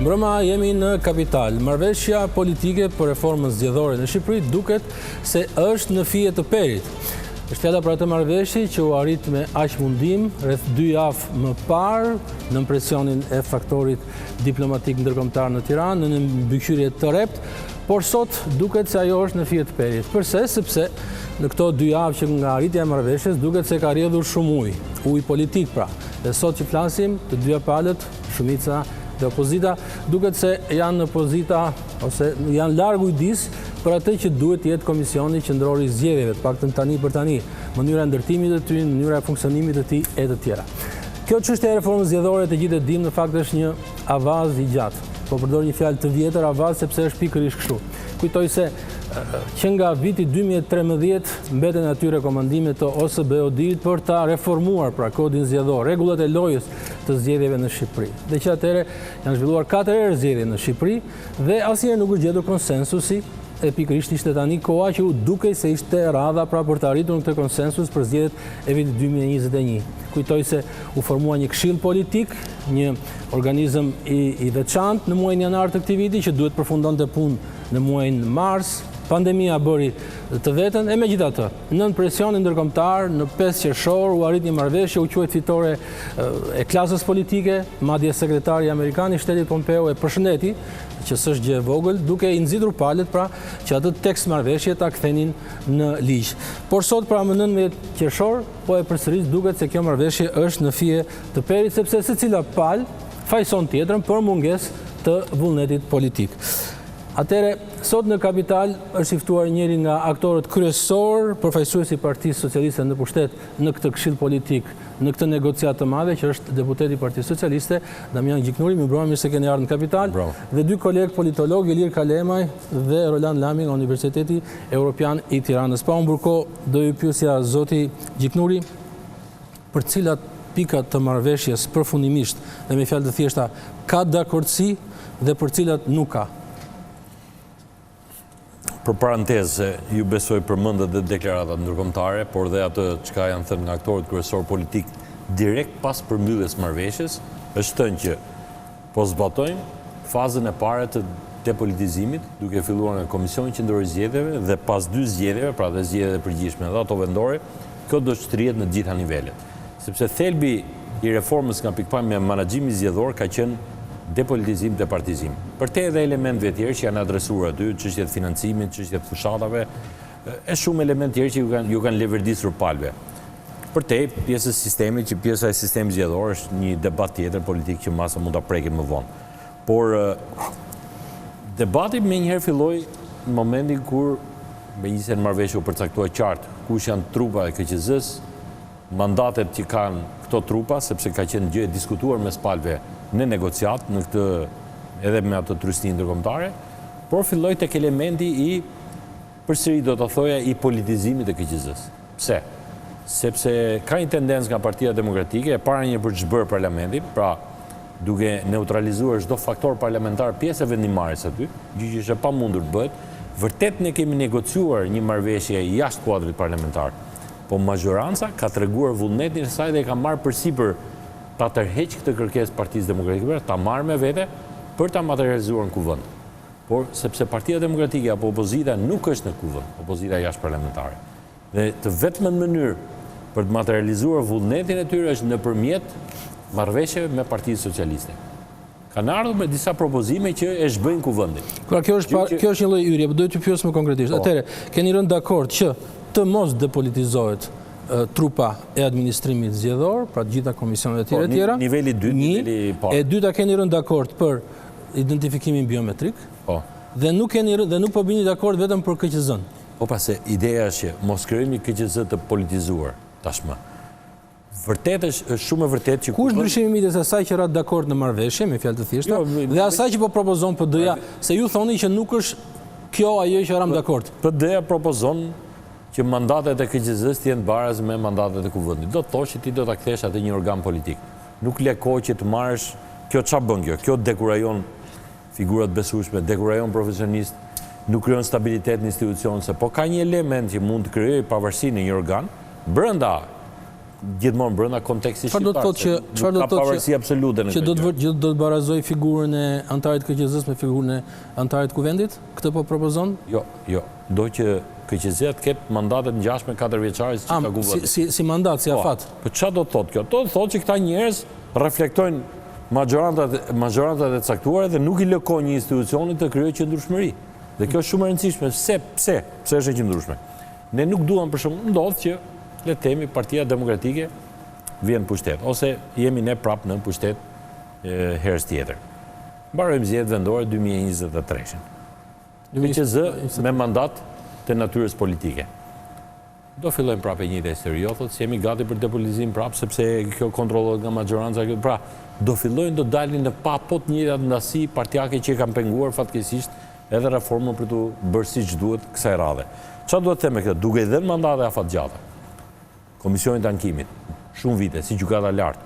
Mbrema jemi në Kapital. Marrëveshja politike për reformën zgjedhore në Shqipëri duket se është në fije të perit. Është fjala për atë marrëveshje që u arrit me aq mundim rreth 2 javë më parë në presionin e faktorit diplomatik ndërkombëtar në Tiranë në mbikëqyrje të rept, por sot duket se ajo është në fije të perit. Përse? Sepse në këto 2 javë që nga arritja e marrëveshjes duket se ka rrjedhur shumë ujë politik pra. Dhe sot që flasim, të dyja palët, shumica dhe opozita, duket se janë në opozita ose janë larg ujdis për atë që duhet të jetë Komisioni Qendror i Zgjedhjeve, të paktën tani për tani, mënyra ndërtimit të tij, mënyra e funksionimit të tij e të tjera. Kjo çështje e reformës zgjedhore të gjithë e dim në fakt është një avaz i gjatë. Po përdor një fjalë të vjetër avaz sepse është pikërisht kështu. Kujtoj se që nga viti 2013 mbeten aty rekomandimet të OSBE-dit për ta reformuar pra kodin zgjedhor, rregullat e lojës të zgjedhjeve në Shqipëri. Dhe që atëherë janë zhvilluar 4 herë zgjedhje në Shqipëri dhe asnjëherë nuk u gjetur konsensusi e pikërisht ishte tani koha që u dukej se ishte radha pra për të arritur në këtë konsensus për zgjedhjet e vitit 2021. Kujtoj se u formua një këshill politik, një organizëm i veçantë në muajin janar të këtij viti që duhet përfundonte punë në muajin mars. Pandemia bëri të vetën e megjithatë, nën presionin ndërkombëtar në 5 qershor u arrit një marrëveshje, u quajt fitore e klasës politike, madje sekretari amerikan i shtetit Pompeo e përshëndeti, që s'është gjë e vogël, duke i nxitur palët pra që atë tekst marrëveshje ta kthenin në ligj. Por sot pra më 19 qershor po e përsëris duket se kjo marrëveshje është në fije të perit sepse secila palë fajson tjetrën për mungesë të vullnetit politik. Atëre, sot në Kapital është i ftuar njëri nga aktorët kryesor, përfaqësuesi i Partisë Socialiste në pushtet në këtë këshill politik, në këtë negociatë të madhe që është deputeti i Partisë Socialiste, Damian Gjiknuri, mirë se keni ardhur në Kapital, dhe 2 kolegë politolog, Ilir Kalemaj dhe Roland Lami nga Universiteti Evropian i Tiranës. Pa humbur kohë, do ju pyesja zoti Gjiknuri, për cilat pika të marrëveshjes përfundimisht dhe me fjalë të thjeshta ka dakordsi dhe për cilat nuk ka. Për parantezë, ju besoj përmendët dhe deklaratat ndërkombëtare, por dhe atë çka janë thënë nga aktorët kryesor politik direkt pas përmbylljes marrëveshjes, është thënë që po zbatojmë fazën e parë të depolitizimit, duke filluar nga Komisioni Qendror i Zgjedhjeve dhe pas 2 zgjedhjeve, pra dhe zgjedhjet e përgjithshme dhe ato vendore, kjo do të shtrihet në të gjitha nivelet. Sepse thelbi i reformës nga pikpamja e menaxhimit zgjedhor ka qenë depolitizim dhe partizim. Për te edhe elementve tjerë që janë adresuar aty, çështjet financimit, çështjet fushatave, e shumë element tjerë që ju kanë leverdisur palëve. Për te, pjesë e sistemit, që pjesa e sistemit zgjedhor është një debat tjetër politik që masa mund ta prekim më vonë. Por debati menjëherë filloi në momentin kur me një marrëveshje u përcaktua qartë kush janë trupa e KQZ-s, mandatet që kanë këto trupa, sepse ka qenë gjë e diskutuar mes palëve në negociat, në këtë edhe me atë trysni ndërkombëtare, por filloi tek elementi i përsëri do të thoja i politizimit të KQZ-s. Pse? Sepse ka një tendencë nga Partia Demokratike, e para një për ç'bër parlamentin, pra duke neutralizuar çdo faktor parlamentar pjesë e vendimarrjes aty, gjë që është e pamundur të bëhet. Vërtet ne kemi negociuar një marrëveshje jashtë kuadrit parlamentar, po majoranca ka treguar vullnetin e saj dhe ka marrë përsipër ta tërheq këtë kërkesë Partisë Demokratike, ta marrë me vete për ta materializuar në kuvend. Por sepse Partia Demokratike apo opozita nuk është në kuvend, opozita jashtë parlamentare. Dhe të vetmën mënyrë për të materializuar vullnetin e tyre është nëpërmjet marrëveshjeve me Partinë Socialiste. Kanë ardhur me disa propozime që e zhbëjnë kuvendin. Kjo është një lloj yrje, por do t'ju pyes më konkretisht. Atëherë, keni rënë dakord që të mos depolitizohet trupa e administrimit zgjedhor, pra gjitha komisionet e tjera. Niveli 2, niveli parë. E dyta keni rënë dakord për identifikimin biometrik. Dhe nuk po bini dakord vetëm për KQZ-n. Po pse ideja është që mos krijojmë KQZ të politizuar tashmë. Vërtet është shumë e vërtetë që ku është ndryshimi midis asaj që ra dakord në marrëveshje me fjalë të thjeshta dhe asaj që po propozon PD-ja, se ju thoni që nuk është kjo ajo që ram dakord. PD-ja propozon që mandatet e KQZ-s të jenë barazë me mandatet e kuvendit. Do të thosh që ti do ta kthesh atë një organ politik. Nuk le kohë që të marrësh, kjo çfarë bën kjo? Kjo dekurajon figurat besueshme, dekurajon profesionist, nuk krijon stabilitet në institucion, se po ka një element që mund të krijojë pavarësi në një organ brenda gjithmonë brenda kontekstit shqiptar. Çfarë do të thotë pavarësi absolute në që do të barazoj figurën e antarit KQZ-s me figurën e antarit kuvendit? Këtë po propozon? Jo. Do që KQZ të ketë mandatet ngjashme 4 vjeçare siç ka guvernat. Si mandat, si afat. Po çfarë do të thotë kjo? Do të thotë që këta njerëz reflektojnë majorantat e caktuara dhe nuk i lëkojnë një institucioni të krijojë qëndrueshmëri. Dhe kjo është shumë e rëndësishme. Pse është e qëndrueshme? Ne nuk duam për shembull ndodh që le të themi Partia Demokratike vjen pushtet ose jemi ne prapë në pushtet herës tjetër. Mbarojmë zgjedhjet vendore 2023. KQZ me mandat të natyrës politike. Do fillojmë prapë një histori, thotë se jemi gati për depolitizim prapë sepse kjo kontrollohet nga majoranca. Pra, do fillojnë të dalin në pa po të njëjtat ndasi partijake që kanë penguar fatkeqësisht edhe reformën për të bërë siç duhet kësaj radhe. Çfarë duhet të them me këtë? Duke i dhënë mandate afatgjata Komisionit të Ankimit, shumë vite, si gjykata e lartë,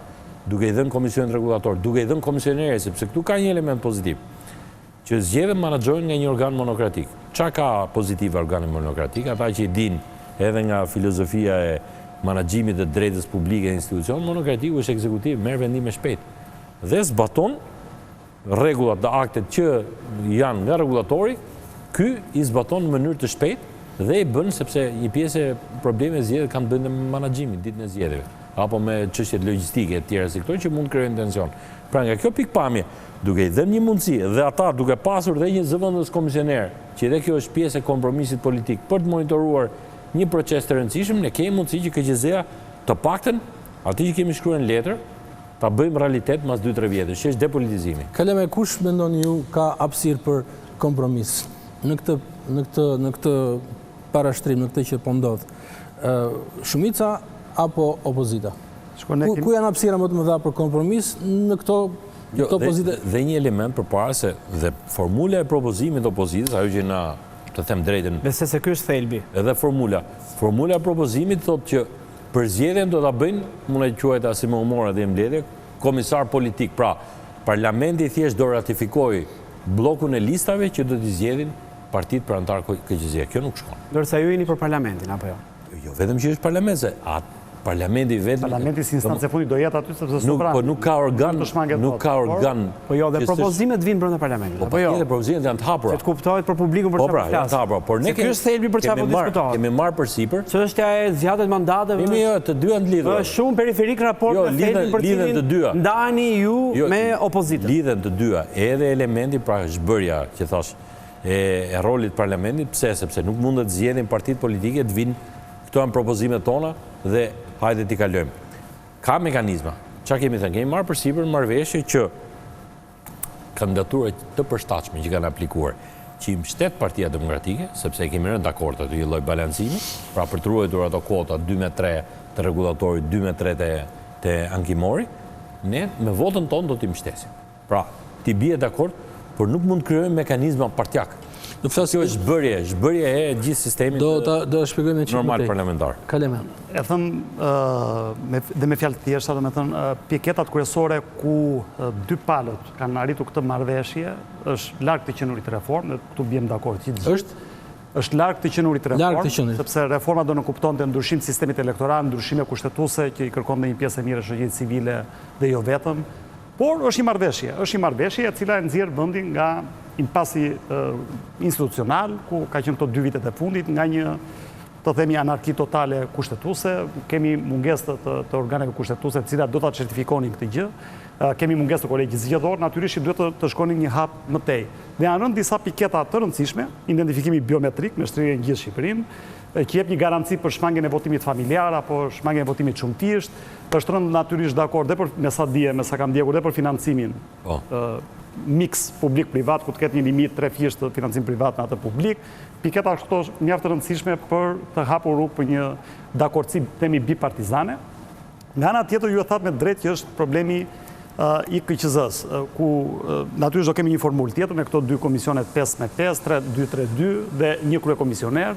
duke i dhënë Komisionit Rregullator, duke i dhënë Komisionerëve, sepse këtu ka një element pozitiv, që zgjedhjet menaxhohen nga një organ monokratik. Çfarë ka pozitiv organi monokratik? Ata që i dinë edhe nga filozofia e menaxhimit të drejtës publike e institucion, monokratiku është ekzekutiv, merr vendime shpejt. Dhe zbaton rregullat dhe aktet që janë nga rregullatori, ky i zbaton në mënyrë të shpejtë dhe i bën sepse një pjesë e probleme zgjedhjet kanë bën me menaxhimin ditën e zgjedhjeve, apo me çështjet logjistike të tjera si këto që mund krijojnë tension. Pra nga kjo pikpamje, duke i dhënë një mundësi dhe ata duke pasur dhe një zëvendës komisioner, që edhe kjo është pjesë e kompromisit politik për të monitoruar një proces të rëndësishëm, ne kemi mundësi që KQZ-ja të paktën aty që kemi shkruar në letër, ta bëjmë realitet mas 2-3 vjetësh, që është depolitizimi. Kalemaj, kush mendoni ju ka hapësirë për kompromis në këtë parashtrim, në këtë që po ndodh? Shumica apo opozita? Ku janë hapësira më të mëdha për kompromis në këto opozite? Dhe një element përpara se dhe formula e propozimit opozitës, ajo që na të them drejtën. Besoj se ky është thelbi. Edhe formula e propozimit thotë që për zgjedhjen do ta bëjnë, mund të quhet as me humor dhe mbledhje, komisar politik. Pra, parlamenti thjesht do ratifikojë bllokun e listave që do t'i zgjedhin partitë pranar KQZ. Kjo nuk shkon. Ndërsa ju jeni për parlamentin apo jo? Jo, vetëm që është parlament, se parlamenti vetëm... Parlamenti si instancë e fundit do jetë aty sepse sopran. Po nuk ka organ, Po jo, dhe propozimet vinë brenda parlamentit. Po jo, dhe propozimet janë të hapura. Që të kuptohet për publikun për çfarë flas. Po pra, janë të hapura, por ne ky është thelbi për çfarë po diskutohet. Kemi marrë përsipër. Çështja e zgjatjes mandateve. Jo, të dyja të lidhura. Është shumë periferik raport me thelbin për cilin ndani ju me opozitën. Lidhen të dyja, edhe elementi pra zhbërja, që thash, e rolit parlamentit, pse sepse nuk mundet zgjedhin partitë politike të vinë, këto janë propozimet tona dhe hajde t'i kalojmë. Ka mekanizma. Çfarë kemi thënë? Kemi marrë përsipër marrëveshje që kandidaturat të përshtatshme që kanë aplikuar, që i mbështet Partia Demokratike, sepse kemi rënë dakord aty një lloj balancimi, pra për të ruajtur ato kuota 2-3 të rregullatorit, 2-3 të ankimori, ne me votën tonë do t'i mbështesim. Pra, ti bie dakord, por nuk mund të krijojmë mekanizma partjak. Kjo është zhbërje e gjithë sistemit normal parlamentar. Kalemaj. E them dhe me fjalë të thjeshta, domethënë piketat kryesore ku dy palët kanë arritur këtë marrëveshje është larg të qenurit reform, dhe këtu bjem dakord që është larg të qenurit reform, sepse reforma do në kuptonte ndryshim të sistemit elektoral, ndryshime kushtetuese që i kërkon dhe një pjesë e mirë e shoqërisë civile dhe jo vetëm. Por është një marrëveshje e cila e nxjerr vendin nga impasi institucional, ku ka qenë këto 2 vitet e fundit, nga një, të themi, anarki totale kushtetuese, kemi mungesë të organeve kushtetuese, të cilat do ta certifikonin këtë gjë, kemi mungesë të kolegjit zgjedhor, natyrisht duhet të shkonin një hap më tej. Dhe janë rënë disa piketa të rëndësishme, identifikimi biometrik me shtrirje në gjithë Shqipërinë, që jep një garanci për shmangjen e votimit familjar apo shmangjen e votimit shumëtisht, është rënë natyrisht dakord dhe për me sa kam ndjekur dhe për financimin mix publik-privat, ku të ketë një limit 3 fish të financim privat në atë publik. Piketa këto mjaft të rëndësishme për të hapur rrugë për një dakordsi themi bipartizane. Nga ana tjetër ju e thatë me drejt që është problemi i KQZ-s, ku natyrisht do kemi një formulë tjetër me këto 2 komisionet 5-5, 3-2-3-2 dhe një kryekomisioner.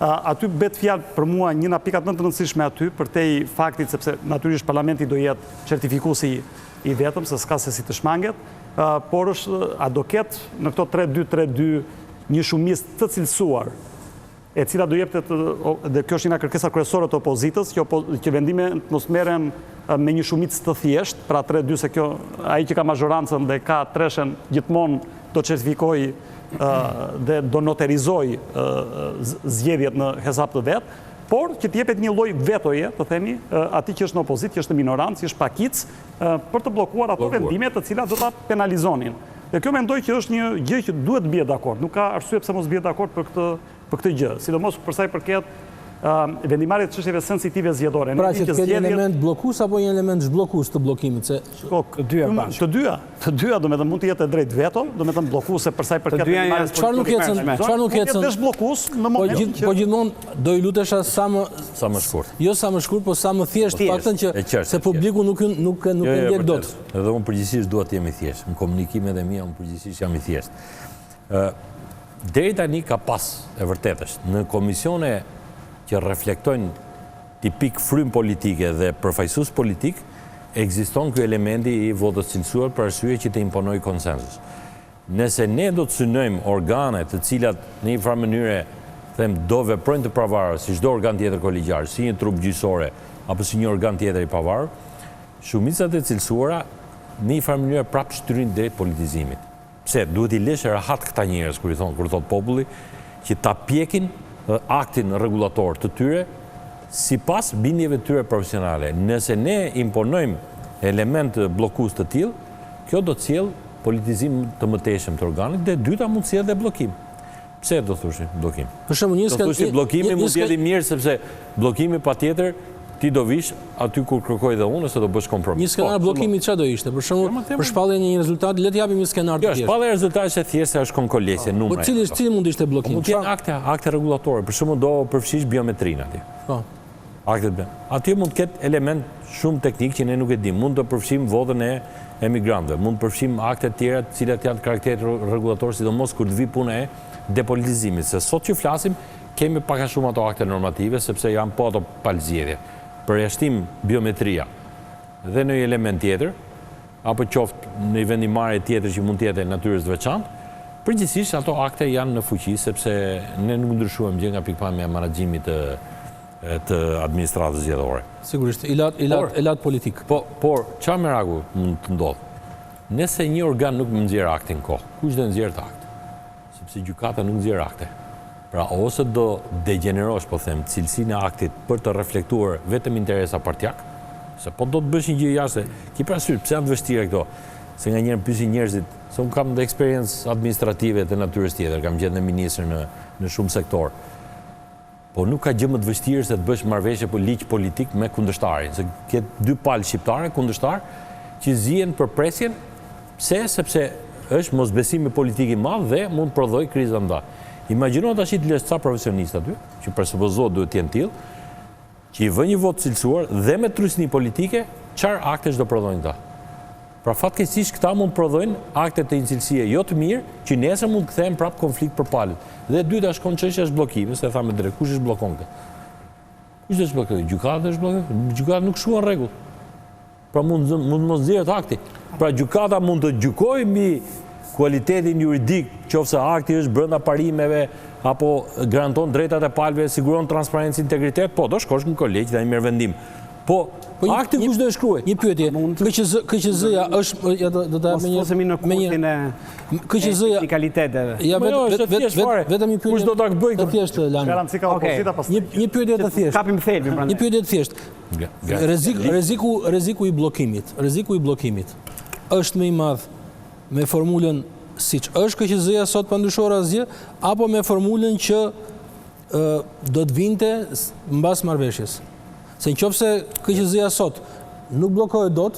Aty bet fjalë për mua një nga pikat më të rëndësishme aty, përtej faktit sepse natyrisht parlamenti do jetë certifikuesi i vetëm, se s'ka se si të shmanget, por është a do ketë në këto 3-2-3-2 një shumicë të cilësuar e cila do jepte dhe kjo është një kërkesa kryesore të opozitës, që vendime mos merren me një shumicë të thjesht, pra 3-2 se kjo ai që ka mazhorancën dhe ka treshen gjithmonë do certifikoj dhe do noterizoj zgjedhjet në hesap të vet, por që t'jepet një lloj vetoje, të themi, atij që është në opozitë, që është në minorancë, që është pakic, për të bllokuar ato vendime të cilat do ta penalizonin. Dhe kjo mendoj që është një gjë që duhet bie dakord. Nuk ka arsye pse mos bie dakord për këtë gjë, sidomos për sa i përket vendimarrjet të çështjeve sensitive zgjedhore. Pra që të ketë element bllokues apo një element zhbllokues të bllokimit, se të dyja do të mund të jetë drejt veto, do të bllokuese për sa i përket vendimarrjes. Çfarë nuk ecën? Është bllokues në momentin që po gjithmonë do i lutesha sa më shkurt. Jo sa më shkurt, po sa më thjesht, faktën që se publiku nuk e ndjek dot. Edhe unë përgjithsisht dua të jem i thjeshtë. Në komunikimet e mia unë përgjithsisht jam i thjeshtë. Deri tani ka pas e vërtetësh në komisione që reflektojnë tipik frym politike dhe përfaqësues politik, ekziston ky elementi i votës cilësuar për arsye që të imponojë konsensus. Nëse ne do të synojmë organe të cilat në një farë mënyrë do veprojnë të pavarur si çdo organ tjetër kolegjial, si një trup gjyqësore apo si një organ tjetër i pavarur, shumicat e cilësuara në një farë mënyrë prapë shtyrin drejt politizimit. Pse duhet i lësh rahat këta njerëz kur thot populli që ta pjekin aktin rregullator të tyre sipas bindjeve të tyre profesionale. Nëse ne imponojmë element bllokues të tillë, kjo do të sjellë politizim të mëtejshëm të organit dhe dyta mund të sjellë dhe bllokim. Pse do thoshi bllokim? Për shembull, do thoshi bllokimi mund të jetë i mirë sepse bllokimi patjetër ti do vish aty kur kërkoj dhe unë ose do bësh kompromis. Një skenar bllokimi çfarë do ishte? Për shembull, për shpalljen e një rezultati, le të japim një skenar të thjeshtë. Jo, shpallja e rezultatit është thjesht është konkolesje, numra. Po cili mund të ishte bllokimi? Mund të jenë akte rregullatore, për shembull do përfshish biometrinë aty. Po. Aty mund të ketë element shumë teknik që ne nuk e dim. Mund të përfshim votën e emigrantëve, mund të përfshim akte të tjera të cilat janë karakter rregullator, sidomos kur të vi puna e depolitizimit. Se sot që flasim, kemi pak a shumë ato akte normative sepse janë po ato palëzjedhje. Përjashtim biometria dhe në një element tjetër, apo qoftë në një vendimarrje tjetër që mund të jetë natyrës të veçantë, përgjithsisht ato akte janë në fuqi sepse ne nuk ndryshuam gjë nga pikpamja e menaxhimit të administratës zgjedhore. Sigurisht, elat politik. Por çfarë meraku mund të ndodhë? Nëse një organ nuk më nxjerr aktin kohë, kush do nxjerr të akt? Sepse gjykata nuk nxjerr akte. Pra ose do degenerosh, po them, cilësinë e aktit për të reflektuar vetëm interesa partjak, se po do të bësh një gjë jashtë, ki parasysh pse janë të vështira këto, se nga njerë pyesin njerëzit, se unë kam dhe eksperiencë administrative të natyrës tjetër, kam gjetë në ministër në shumë sektor, po nuk ka gjë më të vështirë se të bësh marrëveshje po ligj politik me kundërshtarin, se ketë dy palë shqiptare, kundërshtar, që zihen për presjen, sepse është mosbesimi politik i madh dhe mund të prodhojë krizë nda. Imagjino tash të lësh ca profesionistë aty, që presupozohet duhet të jenë tillë, që i vënë një votë cilësuar dhe me trysni politike, çfarë aktesh do prodhojnë ta. Pra fatkeqësisht këta mund të prodhojnë akte të incilësie jo të mirë, që nesër mund të kthehen prapë konflikt për palët. Dhe dyta shkon çështja është bllokimi, se thamë drejt, kush është bllokon këtë? Kush është bllokon? Gjykata është bllokon? Gjykata nuk shkruan rregull. Pra mund mos nxjerrët akti. Pra gjykata mund të gjykojë mbi kualitetin juridik, qofse akti është brenda parimeve apo garanton drejtat e palëve, siguron transparencë, integritet, po do shkosh në kolegj dhe një mirë vendim. Po akti kush do e shkruaj? Një pyetje. KQZ-ja është do ta me një teknikaliteteve. Ja vetëm një pyetje. Kush do ta bëjë të thjeshtë Lami? Garanci ka opozita pas. Një pyetje të thjeshtë. Kapim thelbin prandaj. Një pyetje të thjeshtë. Rreziku i bllokimit është më i madh me formulën siç është KQZ-ja sot pa ndryshuar asgjë, apo me formulën që do të vinte mbas marrëveshjes. Se nëse KQZ-ja sot nuk bllokohet dot,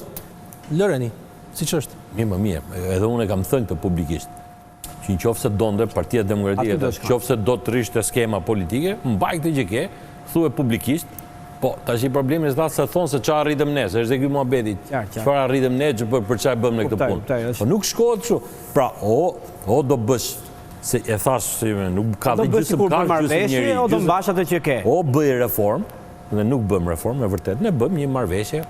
lëreni, siç është. Më mirë, edhe unë e kam thënë këtë publikisht. Që nëse donte Partia Demokratike, nëse do të rishte skema politike, mbaj këtë që ke, thuaj publikisht. Po, tash i problemi është se thonë se çfarë arritëm ne, se është dhe ky muhabeti. Çfarë arritëm ne për çfarë bëm në këtë punë. Po nuk shkohet kështu. Pra, o do bësh se e thash se nuk ka dhe gjysmë marrëveshje o do mbash atë që ke. O bëj reform, dhe nuk bëm reform, e vërtet, ne bëm një marrëveshje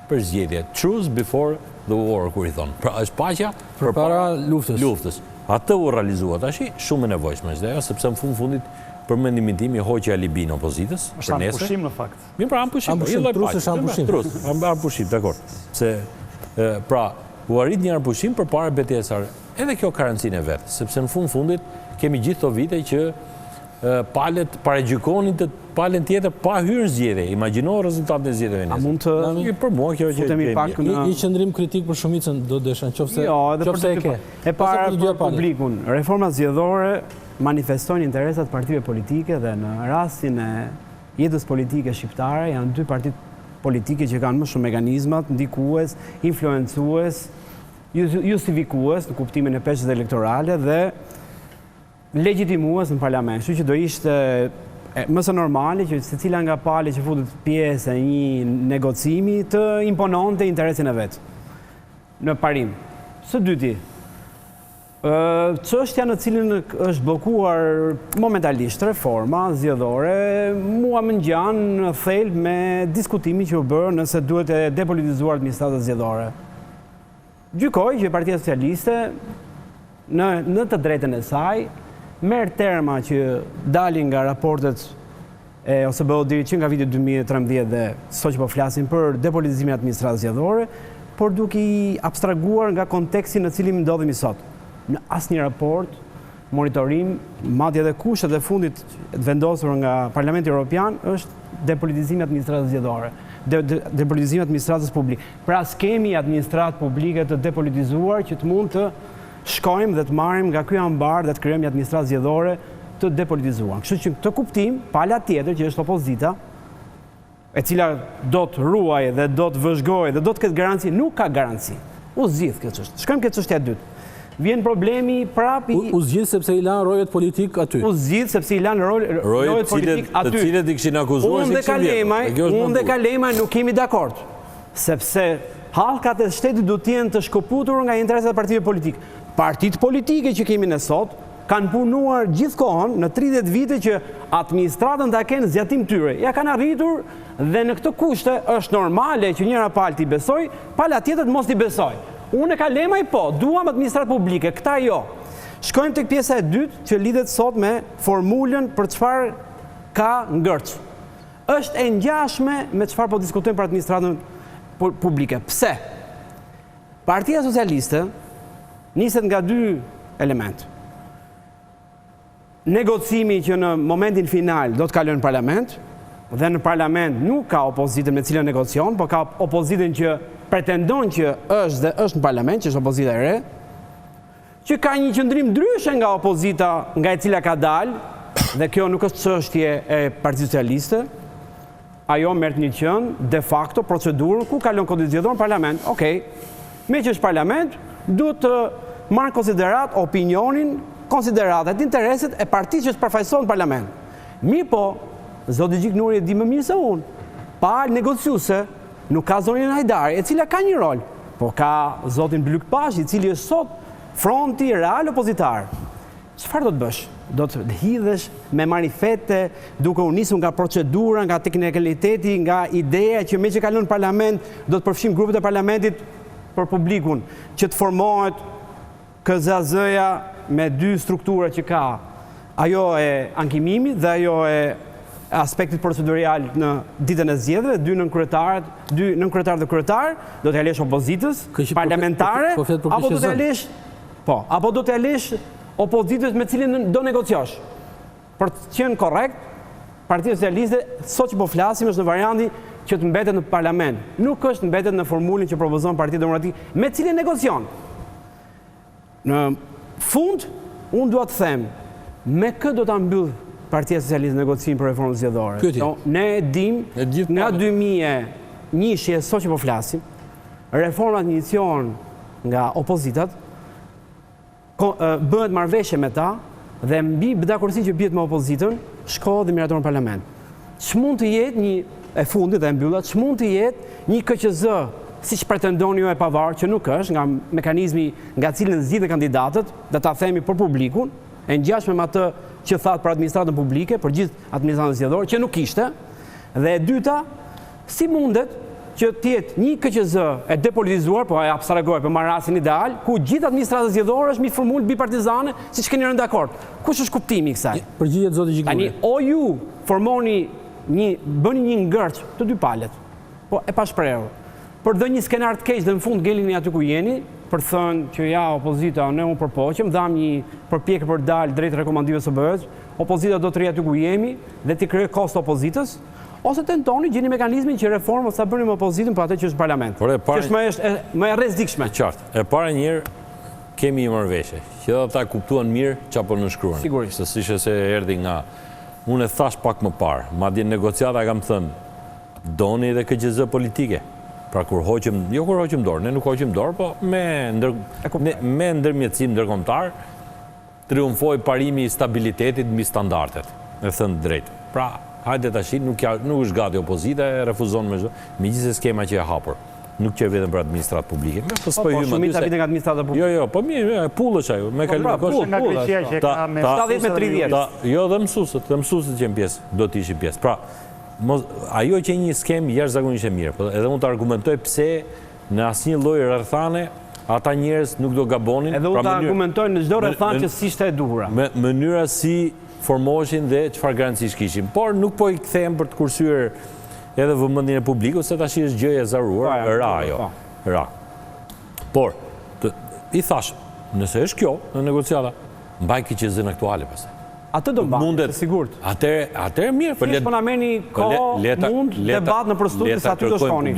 për zgjedhje. Truce before the war, kur i thonë. Pra, është paqja përpara luftës. Atë u realizua tash shumë e nevojshme është, sepse në fundit për mendimin tim, hoqja e libinë opozitës. Është ampushim në fakt. Mi pra ampushim. Ampushim, dakor. Pra, u arrit një ampushim për pare betesare. Edhe kjo ka rëndësinë e vetë, sepse në fundit kemi gjithë të vite që palet paregjykonin të palen tjetër pa hyrë në zgjedhje. Imagjino rezultatin e zgjedhjeve nëse. A mund të për mua kjo që një qëndrim kritik për shumicën do desha nëse e ke. E para për publikun, reformat zgjedhore manifestojnë interesat partive politike dhe në rastin e jetës politike shqiptare janë dy partit politike që kanë më shumë mekanizmat ndikues, influencues, justifikues në kuptimin e peshës elektorale dhe legjitimues në parlament. Kështu që do ishte mëse normale që secila nga palët që futet pjesë e një negocimi të impononte interesin e vetë në parim. Së dyti, çështja në cilën është bllokuar momentalisht reforma zgjedhore, mua më ngjan në thelb me diskutimin që u bërë nëse duhet e depolitizuar administrata zgjedhore. Gjykoj që Partia Socialiste në të drejtën e saj merr terma që dalin nga raportet e OSBE që nga viti 2013 dhe sot që po flasin për depolitizimin e administratës zgjedhore, por duke i abstraguar nga konteksti në cilin ndodhemi sot. Në asnjë raport, monitorim, madje edhe kushtet e fundit të vendosur nga Parlamenti Evropian është depolitizimi i administratës zgjedhore, depolitizimi i administratës publike. Pra skemi administratë publike të depolitizuar që të mund të shkojmë dhe të marrim nga ky ambar dhe të krijojmë një administratë zgjedhore të depolitizuar. Kështu që këtë kuptim, pala tjetër që është opozita, e cila do të ruajë dhe do të vëzhgojë dhe do të ketë garanci, nuk ka garanci. U zgjidh kjo çështje. Shkojmë ke çështja e dytë. Vjen problemi prapi. U zgjidh sepse i lanë rojet politik aty. U zgjidh sepse i lanë rojet politik aty. Të cilët i kishin akuzuar se unë dhe Kalemaj nuk kemi dakord. Sepse hallkat e shtetit duhet të jenë të shkëputur nga interesat e partive politike. Partitë politike që kemi ne sot kanë punuar gjithkohon në 30 vite që administratën ta kenë zgjatim tyre. Ja kanë arritur dhe në këtë kushte është normale që njëra palë t'i besoj, pala tjetër mos t'i besoj. Unë e Kalemaj po, duam administratë publike, këta jo. Shkojmë tek pjesa e dytë që lidhet sot me formulën për çfarë ka ngërç. Është e ngjashme me çfarë po diskutojmë për administratën publike. Pse? Partia Socialiste niset nga dy element. Negocimi që në momentin final do të kalojë në parlament, dhe në parlament nuk ka opozitën me cilën negocion, po ka opozitën që pretendon që është dhe është në parlament, që është opozita e re, që ka një qëndrim ndryshe nga opozita nga e cila ka dalë, dhe kjo nuk është çështje e Partisë Socialiste, ajo merr një qënd de facto procedurën ku kalon kodit zgjedhor në parlament. Okej, me që është parlament, duhet të marrë konsiderat opinionin, konsideratat, intereset e partisë që përfaqësohen në parlament. Mirë po, zoti Gjiknuri e di më mirë se unë, palë negociuese nuk ka zonën Hajdari, e cila ka një rol, po ka zotin Blyk Pashi, i cili është sot fronti real opozitar. Çfarë do të bësh? Do të hidhesh me marifete, duke u nisur nga procedura, nga teknikaliteti, nga ideja që me që kalon në parlament, do të përfshim grupet e parlamentit për publikun, që të formohet KZZ-ja me dy struktura që ka, ajo e ankimimit dhe ajo e aspektit procedurial në ditën e zgjedhjeve, dy nënkryetar dhe kryetar, do të alesh opozitës parlamentare, apo do të alesh opozitës me cilin do negociosh. Për të qenë korrekt, Partia Socialiste sot që po flasim është në varianti që të mbetet në parlament. Nuk është mbetet në formulin që propozon Partia Demokratike, me cilin negocion. Në fund, unë dua të them, me këtë do ta mbyll Partia Socialiste negocimin për reformën zgjedhore. Ne e dim nga 2001 sot që po flasim, reformat inicion nga opozitat, bëhet marrëveshje me ta dhe mbi dakordsi që bjet me opozitën, shkohet dhe miraton në parlament. Ç'mund të jetë një e fundit dhe e mbyllat, ç'mund të jetë një KQZ, siç pretendoni ju e pavarur që nuk është, nga mekanizmi nga cilën zgjidhen kandidatët, dhe ta themi për publikun, e ngjashme me atë që thatë për administratën publike, për gjithë administratën zgjedhore, që nuk ishte. Dhe e dyta, si mundet që tjetë një KQZ e depolitizuar, po e abstrahoj për marrasin ideal, ku gjithë administrata zgjedhore është mi formulë bipartizane, si që keni rënë dakord. Kush është kuptimi i kësaj? Përgjigjet zoti Gjiknuri. O ju formoni bëni një ngërç të dy palët, po e pa shprehur. Për dhe një skenar të keq dhe në fund ngelini aty ku jeni, për thënë që ja opozita ne u përpoqëm, dham një përpjekje për dalë drejt rekomandimeve së BE-s, opozita do të rri aty ku jemi dhe t'i krijoj kosto opozitës, ose tentoni gjeni mekanizmin që reformën sa bënim opozitën për atë që është parlament. Që është më e rrezikshme. Qartë. E para njëherë kemi një marrëveshje, që ata kuptuan mirë çapo nënshkruan. Sigurisht. Se siç se erdhi nga unë e thash pak më parë, madje negociata kam thënë doni edhe KQZ politike. Pra kur hoqëm dorë, ne nuk hoqëm dorë, po me ndërmjetësim ndërkombëtar triumfoi parimi i stabilitetit mbi standardet, e thënë drejt. Pra, hajde tash, nuk është gati opozita, e refuzon megjithëse skema që e hapur. Nuk që vetëm për administratë publike. Po, shumica vite nga administrata publike. Jo, po mirë, pullësh ajo, me kalikosh. Nga kryqia që ka me 70 me 30. Jo, dhe mësuesët që janë pjesë, do të ishin pjesë. Pra, ajo që një skem jashtëzakonisht e mirë, edhe unë të argumentoj pse në asnjë lloj rrethane ata njerëz nuk do gabonin. Edhe unë të argumentoj në çdo rrethan që s'ishte e duhura. Me mënyra si formoheshin dhe çfarë garancish kishin. Por nuk po i kthehem për të kursyer edhe vëmendjen e publikut se tash është gjë e zaruar, ra ajo. Ra. Por i thash, nëse është kjo në negociata, mbaj KQZ-n aktuale pastaj. Atë do mbaj, të sigurt. Atëherë mirë, për le të meneni mund debat në përstupë se aty do shkoni.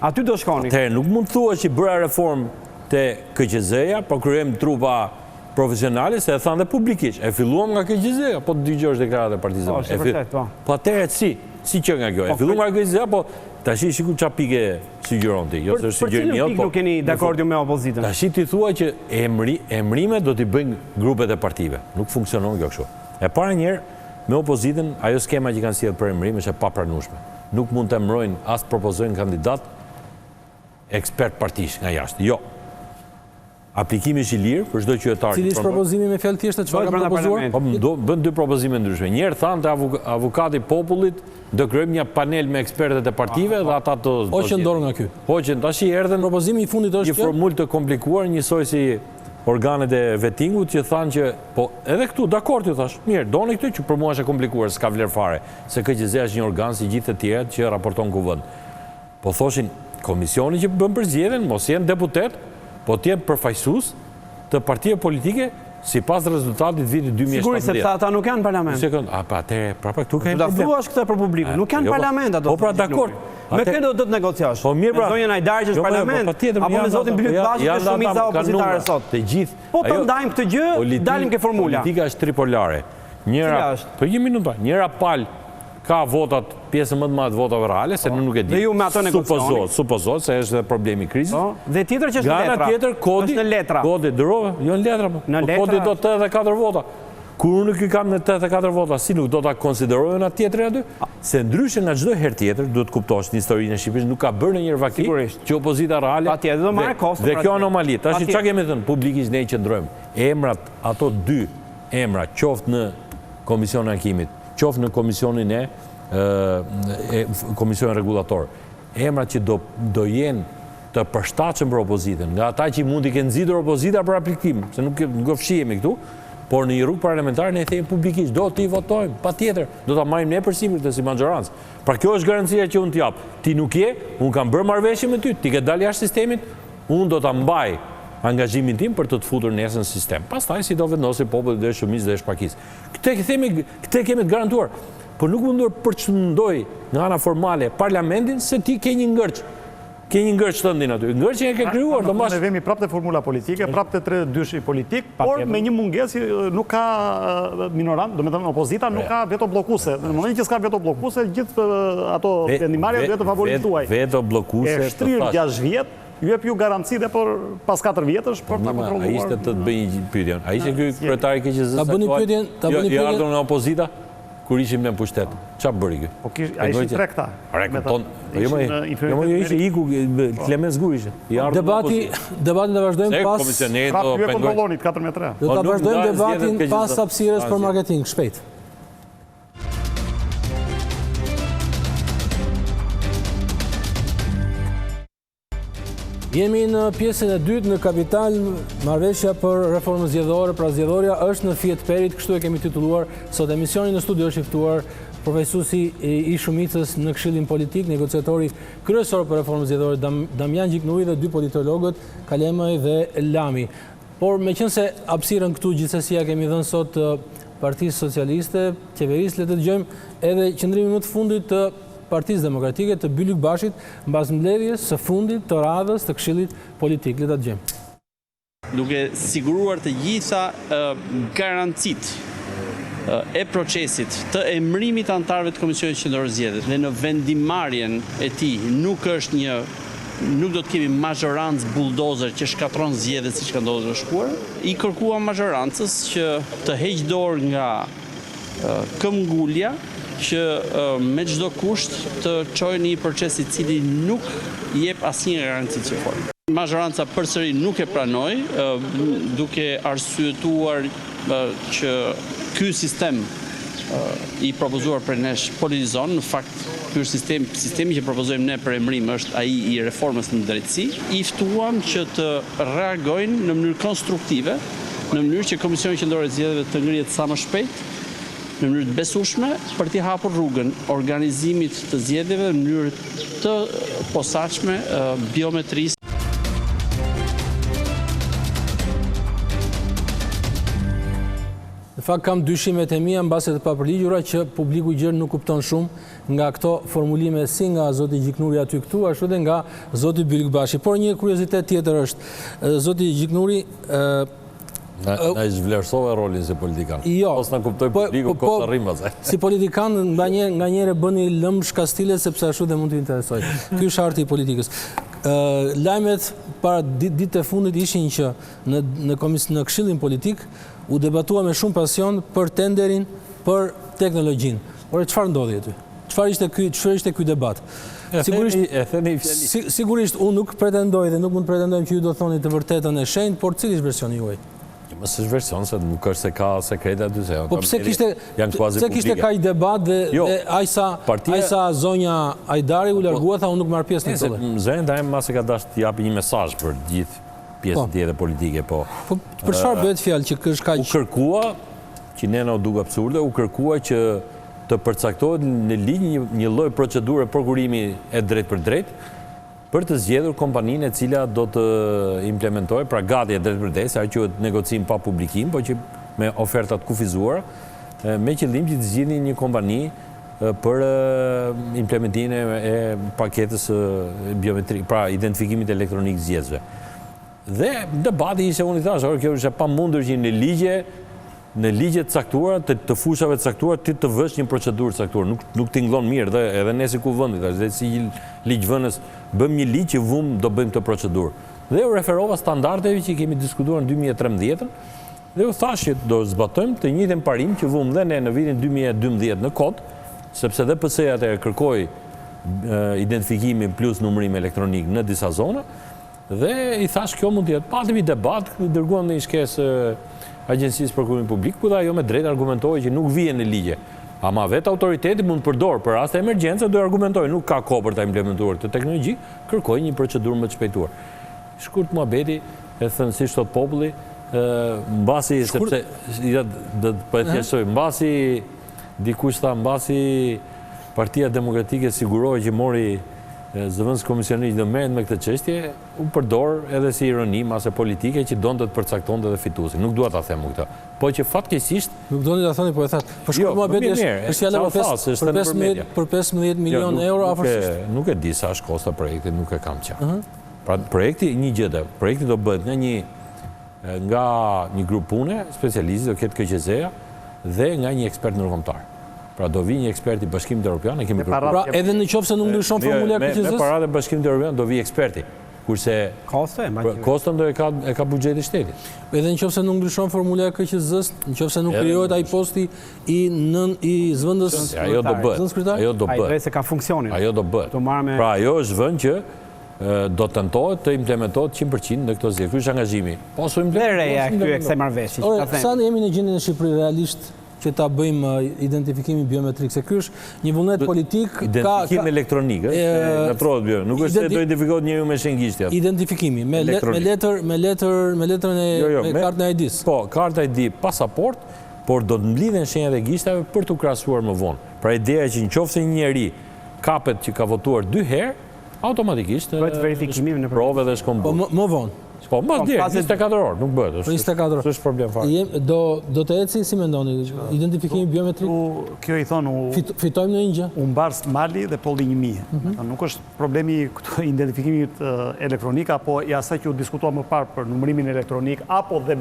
Aty do shkoni. Atëherë nuk mund të thuash që bëra reformë te KQZ-ja, po kryejmë trupa profesionale, se e thanë dhe publikisht. E filluam nga KQZ-ja, po të dëgjosh deklaratat e partisë. Po, është vërtet, po. Po atëherë si që nga kjo. E filluam nga KQZ-ja, po tash shiku çfarë pike sugjeron ti. Jo se është sugjerim jot, po nuk keni dakord me opozitën. Tash ti thua që emrimet do t'i bëjnë grupet e partive. Nuk funksionon kjo kështu. E para njerë, me opozitën, ajo skema që kanë sjellë për emrim është e papranueshme. Nuk mund të emrojnë as propozojnë kandidat ekspert partish nga jashtë. Jo. Aplikimi është i lirë për çdo qytetar. Cili është propozimi me fjalë thjeshtë çfarë kanë propozuar? Po bën dy propozime ndryshme. Njëherë thanë te avukati i popullit do krijojmë një panel me ekspertët e partive dhe ata do hoqën dorë nga ky. Hoqën tash i erdhën propozimi i fundit është një formulë të komplikuar, njësoj si organet e vettingut që thanë që po edhe këtu dakord ju thash. Mirë, doni këtë që për mua është e komplikuar, s'ka vlerë fare, se KQZ është një organ si gjithë të tjerët që raporton kuvend. Po thoshin komisioni që bën përzgjedhjen, mos jenë deputet, po të jenë përfaqësues të partive politike sipas rezultatit vitit 2017. Sigurisht sepse ata nuk janë në parlament. Prapa këtu kemi problem. Do thuash këtë për publikun, nuk janë në parlament ato. Po pra dakord. Me këtë do të negociosh. Po mirë pra. Me zonjën Hajdari që është parlament, apo me zotin Bylyt Bashi që është shumica opozitare sot. Të gjithë. Po të ndajmë këtë gjë, dalim ke formula. Politika është tripolare. Njëra, po një minutë, njëra pal ka votat, pjesën më të madhe votave reale, se nuk e di. Dhe ju me ato negocioni. Supozot, se është problemi i krizës. Dhe tjetër që është letra. Gana tjetër, kodi. Është në letra. Kodi, dërove, jo në letra. Kodi do 84 vota. Kur unë nuk i kam në 84 vota, si nuk do ta konsiderojnë atë tjetër aty? Se ndryshe nga çdo herë tjetër, duhet kuptosh në historinë e Shqipërisë, nuk ka bërë ndonjëherë vaki që opozita reale. Patjetër do marrë kosto. Dhe kjo anomali. Tash çka kemi thënë publikisht ne qëndrojmë. Emrat, ato dy emra, qoftë në Komisionin e Ankimit, qoftë në Komisionin e Komisionin Rregullator. Emrat që do jenë të përshtatshëm për opozitën, nga ata që mund të kenë nxitur opozita për aplikim, se nuk fshihemi këtu. Por në një rrugë parlamentare ne themi publikisht, do t'i votojmë, patjetër, do ta marrim ne përsipër të si maxhorancë. Pra kjo është garancia që unë t'jap. Ti nuk je, unë kam bërë marrëveshje me ty, ti ke dalë jashtë sistemit, unë do ta mbaj angazhimin tim për të futur nesër në sistem. Pastaj si do vendosi populli dhe shumicë dhe shpakisë. Këtë kemi të garantuar. Por nuk mundur përçmendoj nga ana formale parlamentin se ti ke një ngërç. Ke një ngërç tëndin aty. Ngërçin e ke krijuar, domos. Ne vemi prapë te formula politike, prapë te 3-2 politik, por me një mungesë nuk ka minorant, domethënë opozita nuk ka veto bllokuese. Në momentin që s'ka veto bllokuese, gjithë ato vendimarrja duhet të favorizuaj. Veto bllokuese. E shtrirë 6 vjet, ju jep ju garanci dhe për pas 4 vjetësh për ta kontrolluar. Ai ishte të bëj një pyetje. Ai ishte ky kryetari KQZ-s. Ta bëni pyetjen, Jo ardhur nga opozita. Kur ishim në pushtet, çfarë bëri ky? Po a ishin 3 këta? Jo, ishte iku Klemens Gur ishte. Debatin do vazhdojmë pas. Prapë ju e kontrollonit 4-3. Do ta vazhdojmë debatin pas hapësirës për marketing, shpejt. Jemi në pjesën e dytë në Kapital, marrëveshja për reformën zgjedhore, pra Zgjedhorja është në fije të perit, kështu e kemi titulluar sot emisionin. Në studio është i ftuar profesuesi i shumicës në Këshillin Politik, negociatori kryesor për reformën zgjedhore Damian Gjiknuri dhe dy politologët, Kalemaj dhe Lami. Por meqense hapësirën këtu gjithsesi ja kemi dhënë sot Partisë Socialiste, qeverisë, le të dëgjojmë edhe qëndrimin më të fundit të Partisë Demokratike të Ilir Kalemajit mbas mbledhjes së fundit të radhës të Këshillit Politik. Le ta dëgjojmë. Duke siguruar të gjitha garancit e procesit të emërimit të anëtarëve të Komisionit Qendror Zgjedhjes dhe në vendimarrjen e tij nuk do të kemi mazhorancë buldozer që shkatron zgjedhjet siç ka ndodhur në shkuar. I kërkuam mazhorancës që të heqë dorë nga këmbgulja që me çdo kusht të çojë në një proces i cili nuk jep asnjë garanci të fortë. Mazhoranca përsëri nuk e pranoi, duke arsyetuar që ky sistem i propozuar për nesh politizon. Në fakt, ky sistemi që propozojmë ne për emërim është ai i reformës në drejtësi. I ftuam që të reagojnë në mënyrë konstruktive, në mënyrë që Komisioni Qendror i Zgjedhjeve të ngrihet sa më shpejt, në mënyrë të besueshme për t'i hapur rrugën organizimit të zgjedhjeve në mënyrë të posaçme biometrisë. Në fakt kam dyshimet e mia mbase të papërligjura që publiku i gjerë nuk kupton shumë nga këto formulime si nga zoti Gjiknuri aty këtu, ashtu edhe nga zoti Ilir Kalemaji. Por një kuriozitet tjetër është, zoti Gjiknuri Na i zhvlerësove rolin si politikan. Jo. Mos na kuptoj publiku, kosa rrim pastaj. Si politikan nga njëre bëni lëmsh kastile sepse ashtu dhe mund të interesoj. Ky është arti i politikës. Lajmet para ditët e fundit ishin që në Këshillin Politik u debatua me shumë pasion për tenderin për teknologjinë. Por çfarë ndodhi aty? Çfarë ishte ky debat? Sigurisht unë nuk pretendoj dhe nuk mund të pretendojmë që ju do thoni të vërtetën e shenjtë, por cili është versioni juaj? Mos është version se nuk është se ka sekrete aty se. Po pse kishte kaq debat dhe ajsa zonja Ajdari u largua tha unë nuk marr pjesë në këtë. Zonja Ajdari mas e ka dashur të japi një mesazh për gjithë pjesën tjetër politike, po. Po për çfarë bëhet fjalë që është kaq? U kërkua, që ne na u duk absurde, u kërkua që të përcaktohet në ligj një lloj procedure prokurimi e drejt për drejt për të zgjedhur kompaninë e cila do të implementojë, pra gati e drejt për drejt, sa quhet negocim pa publikim, po që me ofertat kufizuara, me qëllim që të zgjidhni një kompani për implementimin e paketës biometri, pra identifikimit elektronik zgjedhësve. Dhe debati ishte, unë i thash, kjo është e pamundur që në ligje të caktuara, të fushave të caktuara, ti të vësh një procedurë të caktuar, nuk tingëllon mirë, dhe edhe ne si kuvendit, dhe si ligjvënës, bëjmë një ligj që do bëjmë këtë procedurë. Dhe u referova standardeve që kemi diskutuar në 2013, dhe u thash që do zbatojmë të njëjtin parim që vëmë dhe ne në vitin 2012 në kod, sepse dhe PS-ja atëherë kërkoi identifikimin plus numërim elektronik në disa zona, dhe i thash kjo mund të jetë. Patemi debat, dërguam në një shkesë Agjencisë Prokurimit Publik, ku dhe ajo me drejt argumentoi që nuk vjen në ligje. Ama vetë autoriteti mund të përdorë për raste emergjence, do argumentoj, nuk ka kohë për ta implementuar këtë teknologji, kërkoj një procedurë më të shpejtuar. Shkurt muhabeti, e thënë si thot populli, mbasi sepse po e thjeshtoj, mbasi dikush tha, mbasi Partia Demokratike siguroi që mori zëvendës komisionit do merret me këtë çështje, u përdor edhe si ironi mase politike që donte të përcaktonte edhe fituesin. Nuk dua ta them këtë. Po që fatkeqësisht nuk doni ta thoni, po e thatë. Po shkurt muhabeti është fjala për 15 milionë euro afërsisht. Nuk e di sa është kosta projektit, nuk e kam qartë. Pra projekti një gjë, projekti do bëhet nga një grup pune, specialistë do ketë KQZ-ja dhe nga një ekspert ndërkombëtar. Pra do vi një ekspert i Bashkimit Evropian, e kemi kërkuar. Pra edhe në qoftë se nuk ndryshon formula e KQZ-s? Me paratë e Bashkimit Evropian do vi eksperti. Kurse kostën do e ka buxheti shtetit. Edhe në qoftë se nuk ndryshon formula e KQZ-s, në qoftë se nuk krijohet ai posti i zëvendës. Ajo do bëhet. Ajo do bëhet. Ai se ka funksionin. Ajo do bëhet. Pra ajo është vënë që do tentohet të implementohet 100% në këto zgjedhje. Ky është angazhimi. Reja këtu e kësaj marrëveshje. Sa ne jemi në gjendjen e Shqipërisë realisht që ta bëjmë identifikimin biometrik, se ky është një vullnet politik. Identifikim elektronik, nuk është se do identifikohet njeriu me shenjgishtja. Identifikimi, me letrën e kartën e ID-s. Po, karta ID, pasaport, por do të mblidhen shenjat e gishtave për të krahasuar më vonë. Pra ideja që nëse një njeri kapet që ka votuar 2 herë, automatikisht prove dhe shkon burg. Më vonë. Po, mbas deri 24 orë, nuk bëhet. 24 orë. Është problem fare. Do të eci, si mendoni, identifikimi biometrik? Kjo i thonë, fitojmë në një gjë? U mbarës mali dhe polli 1000. Nuk është problemi identifikimit elektronik, apo i asaj që u diskutua më parë për numërimin elektronik, apo dhe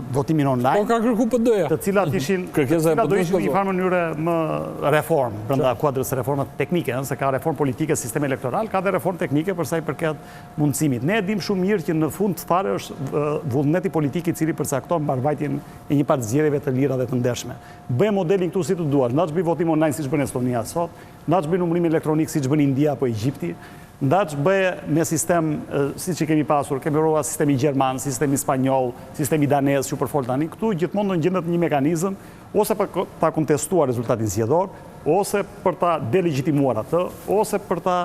votimin online. Po ka kërku PD-ja. Të cilat ishin, do ishin një farë mënyre më reform, brenda kuadrës reformat teknike, se ka reform politike, sistem elektoral, ka dhe reform teknike përsa i përket mundësimit. Ne dim shumë mirë që në fund të fare është vullneti politik i cili përcakton mbarvajtjen e një parë zgjedhjeve të lira dhe të ndershme. Bëjmë modelin këtu si të duash, na që bëj votim online si që bën Estonia sot, na që bëj numërim elektronik si që bën India apo Egjipti, nda që bëje me sistem, si që kemi pasur, kemi rova sistemi Gjerman, sistemi Spanjol, sistemi Danez, që përfol tani, këtu gjithmonë në gjendet një mekanizm, ose për ta kontestua rezultatin zgjedhor, ose për ta delegitimuar atë, ose për ta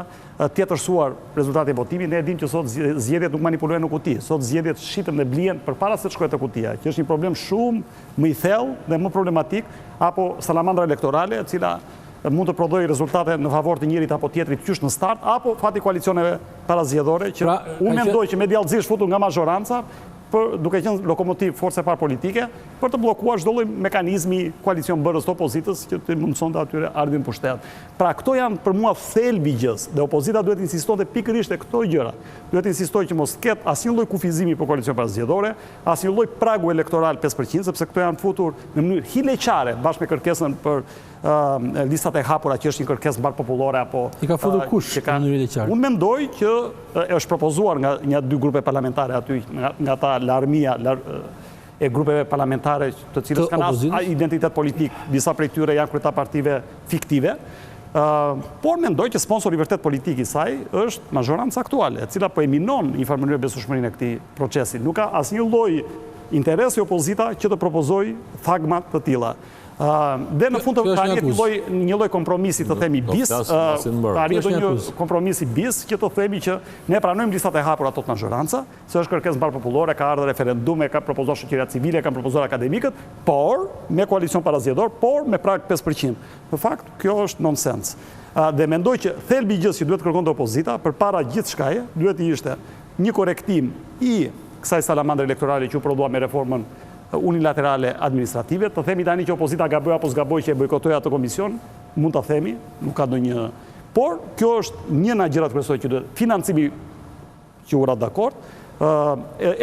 tjetërsuar rezultatin e votimit. Ne e dim që sot zgjedhjet nuk manipulojnë në kuti, sot zgjedhjet shiten dhe blien përpara se të shkojë te kutia, që është një problem shumë më i thellë dhe më problematik, apo salamandra elektorale, e cila mund të prodhoj rezultate në favor të njërit apo tjetrit qysh në start, apo fati koalicioneve parazgjedhore, që unë mendoj që me djallëzisht futur nga mazhoranca, duke qenë lokomotiv force par politike, për të blokuar çdo lloj mekanizmi koalicion bërës të opozitës që të mundësonte atyre ardhin pushtet. Pra këto janë për mua thelbi i gjës, dhe opozita duhet insistonte pikërisht e këto gjëra. Duhet insistoj që mos ketë asnjë lloj kufizimi për koalicion parazgjedhore, asnjë lloj pragu elektoral 5%, sepse këto janë futur në mënyrë hileqare bashkë me kërkesën për listat e hapura, që është një kërkesë mbar popullore apo i ka futur kush në mënyrë hileqare? Unë mendoj që është propozuar nga 2 grupe parlamentare aty, nga ta larmia e grupeve parlamentare të cilës kanë as identitet politik, disa prej tyre janë kryeta partive fiktive, por mendoj që sponsor i vërtet politik i saj është mazhoranca aktuale, e cila po e minon një farë mënyrë besueshmërinë e këtij procesi. Nuk ka asnjë lloj interesi opozita që të propozoj thagma të tilla. Dhe në fund të arjet një lloj kompromisi të themi bis, arjet një kompromisi bis që të themi që ne pranojmë listat e hapura tot mazhoranca, se është kërkesë mbar popullore, ka ardhur referendum, ka propozuar shoqëria civile, kanë propozuar akademikët, por me koalicion parazgjedhor, por me prag 5%. Në fakt, kjo është nonsens. Dhe mendoj që thelbi i gjës që duhet kërkonte opozita përpara gjithçkaje, duhet të ishte një korektim i kësaj salamandre elektorale që u prodhua me reformën unilaterale administrative, të themi tani që opozita gaboj apo zgaboj që e bojkotoj atë komision, mund të themi, nuk ka ndonjë. Por, kjo është një nga gjërat kryesore që duhet, financimi që u ra dakord,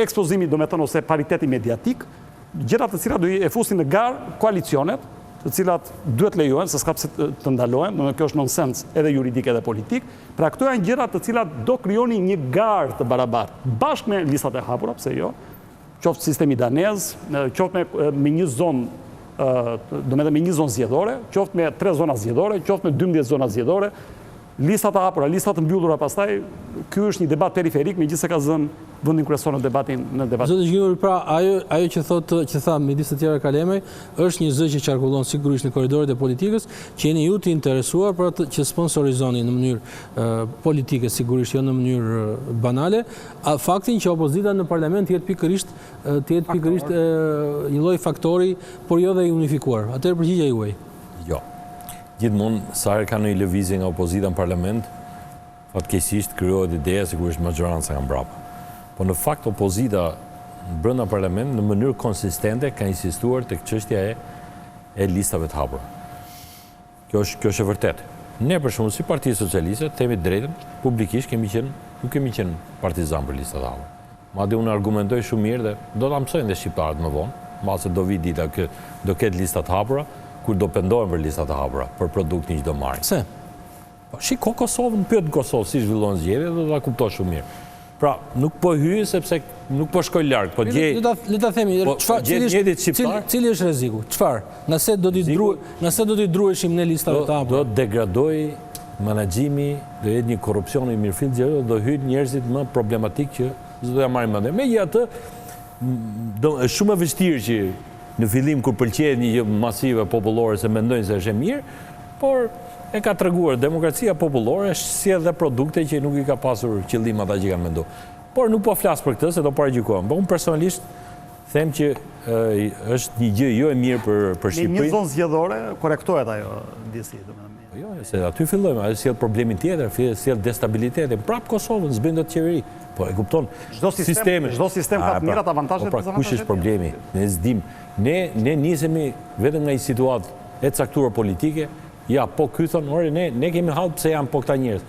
ekspozimi do me thënë ose pariteti mediatik, gjërat të cilat do e fusin në garë koalicionet, të cilat duhet lejohen, se s'ka pse të ndalohen, do kjo është nonsens edhe juridik edhe politik. Pra këto janë gjërat të cilat do krijoni një garë të barabartë, bashkë me listat e hapura, pse jo, qoftë sistemi danez, qoftë me një zonë, do me dhe me një zonë zgjedhore, qoftë me 3 zona zgjedhore, qoftë me 12 zona zgjedhore, listat e hapura, listat të mbyllura pastaj, ky është një debat periferik, megjithëse ka zënë vendin kryesor në debatin. Zotë Gjiknuri, pra ajo që tha midis të tjerë Kalemaj, është një zë që qarkullon sigurisht në korridoret e politikës, që jeni ju të interesuar për atë që sponsorizoni në mënyrë politike, sigurisht jo në mënyrë banale, faktin që opozita në parlament jetë pikërisht një lloj faktori, por jo dhe i unifikuar. Atëherë përgjigjja juaj. Jo. Gjithmonë, sa herë ka në i lëvizje nga opozita në parlament, fatkeqësisht krijohet ideja sigurisht majoranca nga mbrapa. Po në fakt opozita brenda parlament në mënyrë konsistente ka insistuar tek çështja e listave të hapura. Kjo është e vërtetë. Ne për shembull si Partia Socialiste themi drejtën, publikisht nuk kemi qenë partizan për listat e hapura. Madje unë argumentoj shumë mirë dhe do ta mësojnë dhe shqiptarët më vonë, mbase do vi dita që do ketë lista të hapura, kur do pendohen për listat e hapura, për produktin që do marrin. Pse? Shiko Kosovën, pyet Kosovë si zhvillon zgjedhjet, do ta kuptoj shumë mirë. Pra, nuk po hyj sepse nuk po shkoj larg, po gjej. Le ta themi, cili është rreziku? Çfarë? Nëse do t'i druheshim në listat e hapura, do degradoj menaxhimi, do jetë një korrupsion i mirëfillt, do hyjnë njerëzit më problematik që do ja marrin mendje. Megjithatë, është shumë e vështirë që në fillim kur pëlqejet një gjë masive popullore se mendojnë se është e mirë, por e ka treguar demokracia popullore sjell dhe produkte që nuk i ka pasur qëllim ata që kanë menduar. Por nuk po flas për këtë se do paraqykohem. Unë personalisht them që është një gjë jo e mirë për Shqipërinë. Në një zonë zgjedhore korrektohet ajo disi, domethënë. Jo, se aty fillojmë, ajo sjell problemin tjetër, sjell destabilitetin. Prap Kosovën s'bën dot qeveri. Po e kupton. Çdo sistem ka të mirat, avantazhet dhe dezavantażhet. Kush është problemi? Ne s'dim. Ne nisemi vetëm nga një situatë e caktuar politike. Ja, po ky thon, ore ne kemi hall pse janë po këta njerëz.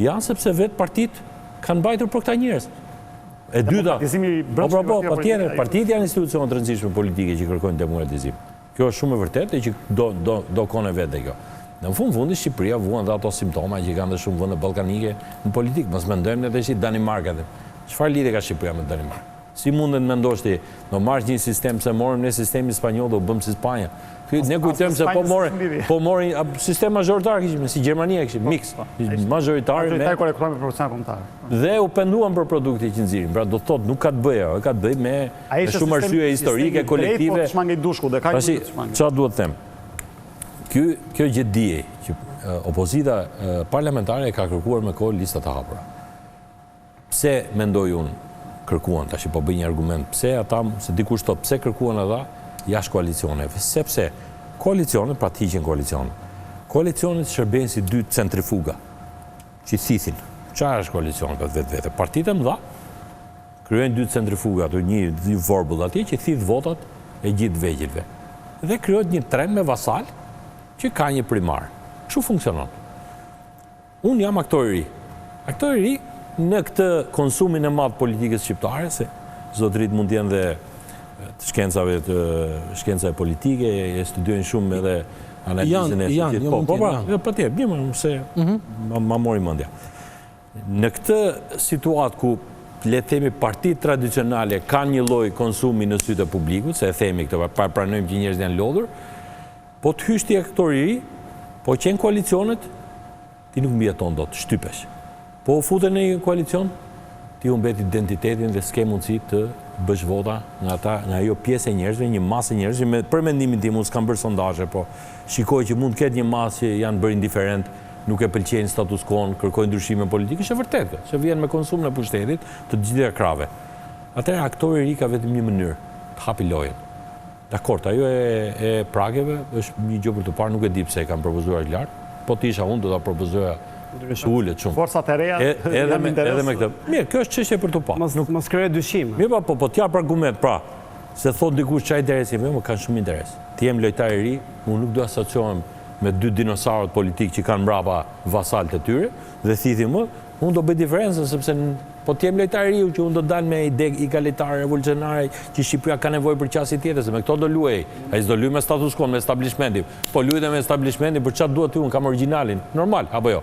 Ja, sepse vetë partitë kanë mbajtur për këta njerëz. E dyta, patjetër, partitë janë institucione të rëndësishme politike që kërkojnë demokratizim. Kjo është shumë e vërtetë që do kone vetë kjo. Në fundi Shqipëria vuan dhe ato simptoma që kanë dhe shumë vende ballkanike në politikë. Mos mendojmë ne tash Danimarka. Çfarë lidhje ka Shqipëria me Danimarkën? Si mundet mendosh ti, do marrësh një sistem se morëm ne sistemin spanjoll do bëjmë si Spanja. Ne kujtojmë se po morin sistem majoritar kishim, si Gjermania kishim, mix, majoritar me korrektuar me proporcion kombëtar. Dhe u penduan për produkte që nxirrin. Pra do të thotë nuk ka të bëjë, ka të bëjë me shumë arsye historike, kolektive. Po shmangej dushku dhe ka një çfarë duhet të them? Kjo gjë dije që opozita parlamentare ka kërkuar me kohë lista të hapura. Pse mendoj unë kërkuan, tash po bëj një argument, pse ata, se dikush thotë pse kërkuan ata jashtë koalicioneve, sepse koalicionet, pra të hiqen koalicionet shërbejnë si dy centrifuga që thithin. Çfarë është koalicioni vetë? Partitë e mëdha krijojnë dy centrifuga, një vorbull atje që thith votat e gjithë vegjëlve. Dhe krijohet një tren me vasal që ka një primar. Kështu funksionon. Unë jam aktor i ri. Aktor i ri në këtë konsumin e madh politikës shqiptare, se zotërit mund të jenë dhe shkencave politike, e studiojnë shumë edhe analizën e shqiptit. Patjetër, se ma mori mendja. Në këtë situatë ku le të themi partitë tradicionale kanë një lloj konsumi në sytë e publikut, se e themi këtë, pranojmë që njerëzit janë lodhur, po të hysh ti aktor i ri, po qenë koalicionet, ti nuk mbijeton dot, shtypesh. Po u futen në një koalicion, ti u mbet identitetin dhe s'ke mundësi të bësh vota nga ajo pjesë e njerëzve, një masë e njerëzve, për mendimin tim unë s'kam bërë sondazhe, po shikoj që mund të ketë një masë që janë bërë indiferent, nuk e pëlqejnë status quo-n, kërkojnë ndryshime politike, është e vërtetë, që vjen me konsum në pushtetit të gjitha krave. Atëherë aktori i ri ka vetëm një mënyrë, të hapi lojën. Dakor, ajo e prageve është një gjë për të parë, nuk e di pse e kanë propozuar lart, po të isha unë do ta propozoja ullet shumë. Forcat e reja edhe me këtë. Mirë, kjo është çështje për të parë. Mos krijoj dyshim. Mirë, po t'jap argument, pra, se thot dikush çaj interesi më kanë shumë interes. Ti jem lojtar i ri, unë nuk do asociohem me dy dinosaurët politikë që kanë mbrapa vasalët e tyre dhe thithim më, unë do bëj diferencën sepse po të jem lojtar i ri që unë do dal me ide egalitare, revolucionare që Shqipëria ka nevojë për qasje tjetër, se me këto do luaj. Ai s'do luaj me status quo, me establishmentin. Po luajë me establishmentin, për çfarë duhet ti unë kam origjinalin, normal apo jo?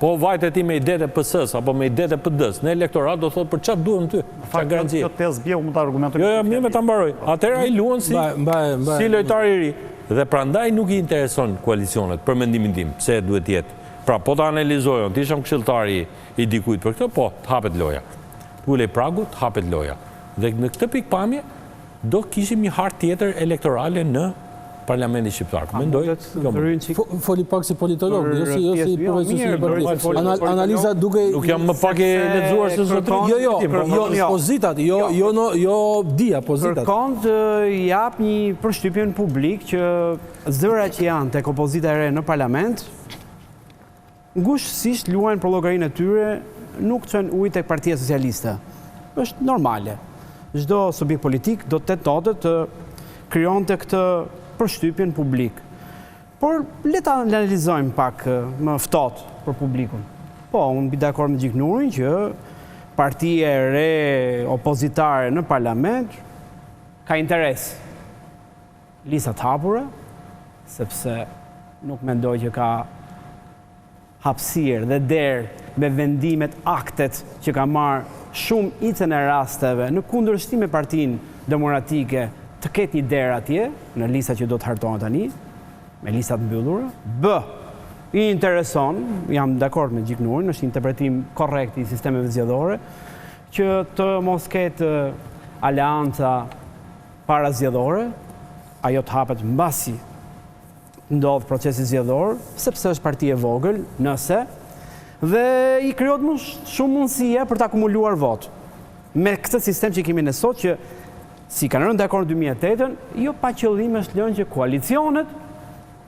Po vajte ti me idetë e PS-s apo me idetë e PD-s, në elektorat do thotë për çfarë duhen ty? Çfarë garancie? Kjo tezë bie mund ta argumentoj. Jo, mirë ta mbaroj. Atëherë ai luan si lojtar i ri. Dhe prandaj nuk i intereson koalicionet, për mendimin tim, pse duhet të jetë. Pra, po ta analizojon, ti isham këshilltari i dikujt për këtë, po, të hapet loja. Ulej pragu, të hapet loja. Dhe në këtë pikpamje, do kishim një hartë tjetër elektorale në Parlamentin shqiptar. Mendoj. Foli pak si politolog, jo si profesor. Analiza duke nuk jam më pak e lexuar se zotëri. Jo, pozitat, jo dia, pozitat. Kërkon të jap një përshtypje në publik që zërat që janë tek opozita e re në parlament ngushësisht luajnë për llogarinë e tyre, nuk çojnë ujë tek Partia Socialiste. Është normale. Çdo subjekt politik do të tentonte të krijonte këtë përshtypjen publik. Por le ta analizojmë pak më ftohtë për publikun. Po, unë bi dakord me Gjiknurin që partia e re opozitare në parlament ka interes listat hapura, sepse nuk mendoj që ka hapësirë dhe derë me vendimet aktet që ka marrë shumë icën e rasteve në kundërshtim me Partinë Demokratike të ketë një derë atje, në lista që do të hartohen tani, me listat mbyllura. I intereson, jam dakord me Gjiknurin, është interpretim korrekt i sistemeve zgjedhore, që të mos ketë aleanca para zgjedhore, ajo të hapet mbasi ndodh procesi zgjedhor, sepse është parti e vogël, nëse, dhe i krijohet më shumë mundësie për të akumuluar votë. Me këtë sistem që kemi ne sot, që si kanë rënë dakord në 2008-ën, jo pa qëllim është lënë që koalicionet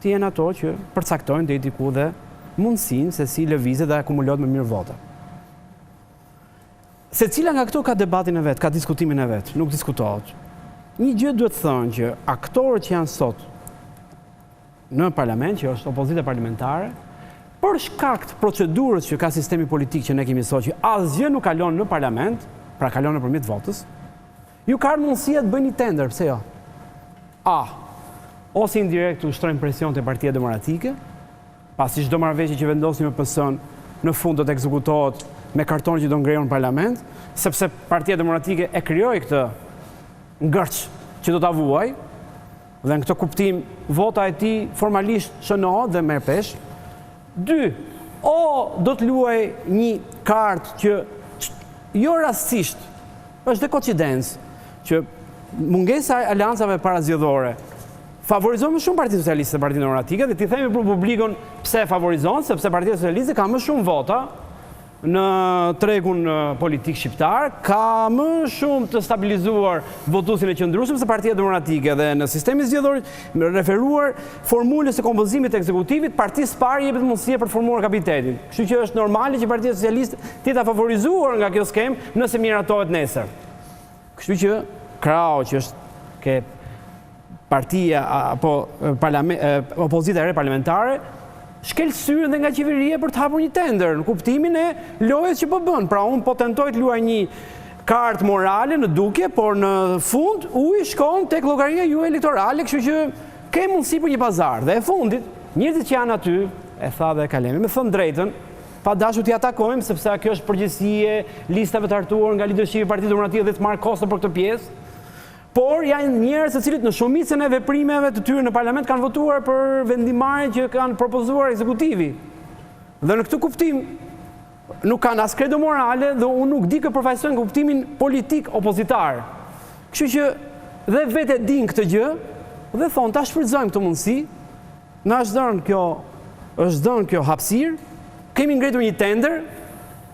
të jenë ato që përcaktojnë deri diku dhe mundësinë se si lëvizet dhe akumulohet më mirë vota. Secila nga këto ka debatin e vet, ka diskutimin e vet, nuk diskutohet. Një gjë duhet thënë që aktorët që janë sot në parlament, që është opozita parlamentare, për shkak të procedurës që ka sistemi politik që ne kemi sot, që asgjë nuk kalon në parlament, pra kalon nëpërmjet votës, ju ka mundësia të bëjnë një tender, pse jo? Ose indirekt ushtrojnë presion te Partia Demokratike, pasi çdo marrëveshje që vendosin me PS-n në fund do të ekzekutohet me karton që do ngrejon në parlament, sepse Partia Demokratike e krijoi këtë ngërç që do ta vuaj, dhe në këtë kuptim vota e tij formalisht shënohet dhe merr pesh. 2. O do të luaj një kartë që jo rastisht, është dhe koincidencë që mungesa e aleancave parazgjedhore favorizon më shumë Partinë Socialiste se Partinë Demokratike, dhe ti themi për publikun pse e favorizon, sepse Partia Socialiste ka më shumë vota në tregun politik shqiptar, ka më shumë të stabilizuar votuesin e qëndrueshëm se Partia Demokratike, dhe në sistemin zgjedhor referuar formulës së kompozimit të ekzekutivit, partisë parë jepet mundësia për të formuar kapitetin. Kështu që është normale që Partia Socialiste të jetë favorizuar nga kjo skemë nëse miratohet nesër. Kështu që krau që është ke partia apo opozita e re parlamentare shkel syrin dhe nga qeveria për të hapur një tender, në kuptimin e lojës që po bën. Pra unë po tentoj të luaj një kartë morale në dukje, por në fund uji shkon tek llogaria juaj elektorale, kështu që ke mundësi për një pazar. Dhe e fundit, njerëzit që janë aty, e tha dhe Kalemi, me thënë drejtën, pa dashur t'i atakojmë, sepse kjo është përgjegjësie listave të hartuar nga lidershipi i Partisë Demokratike dhe të marrë kosto për këtë pjesë. Por janë njerëz të cilët në shumicën e veprimeve të tyre në parlament kanë votuar për vendimarrjen që kanë propozuar ekzekutivi. Dhe në këtë kuptim nuk kanë as kredo morale dhe unë nuk di kë përfaqësojnë kuptimin politik opozitar. Kështu që dhe vetë din këtë gjë dhe thonë ta shfrytëzojmë këtë mundësi, na është dhënë kjo hapësirë, kemi ngritur një tender,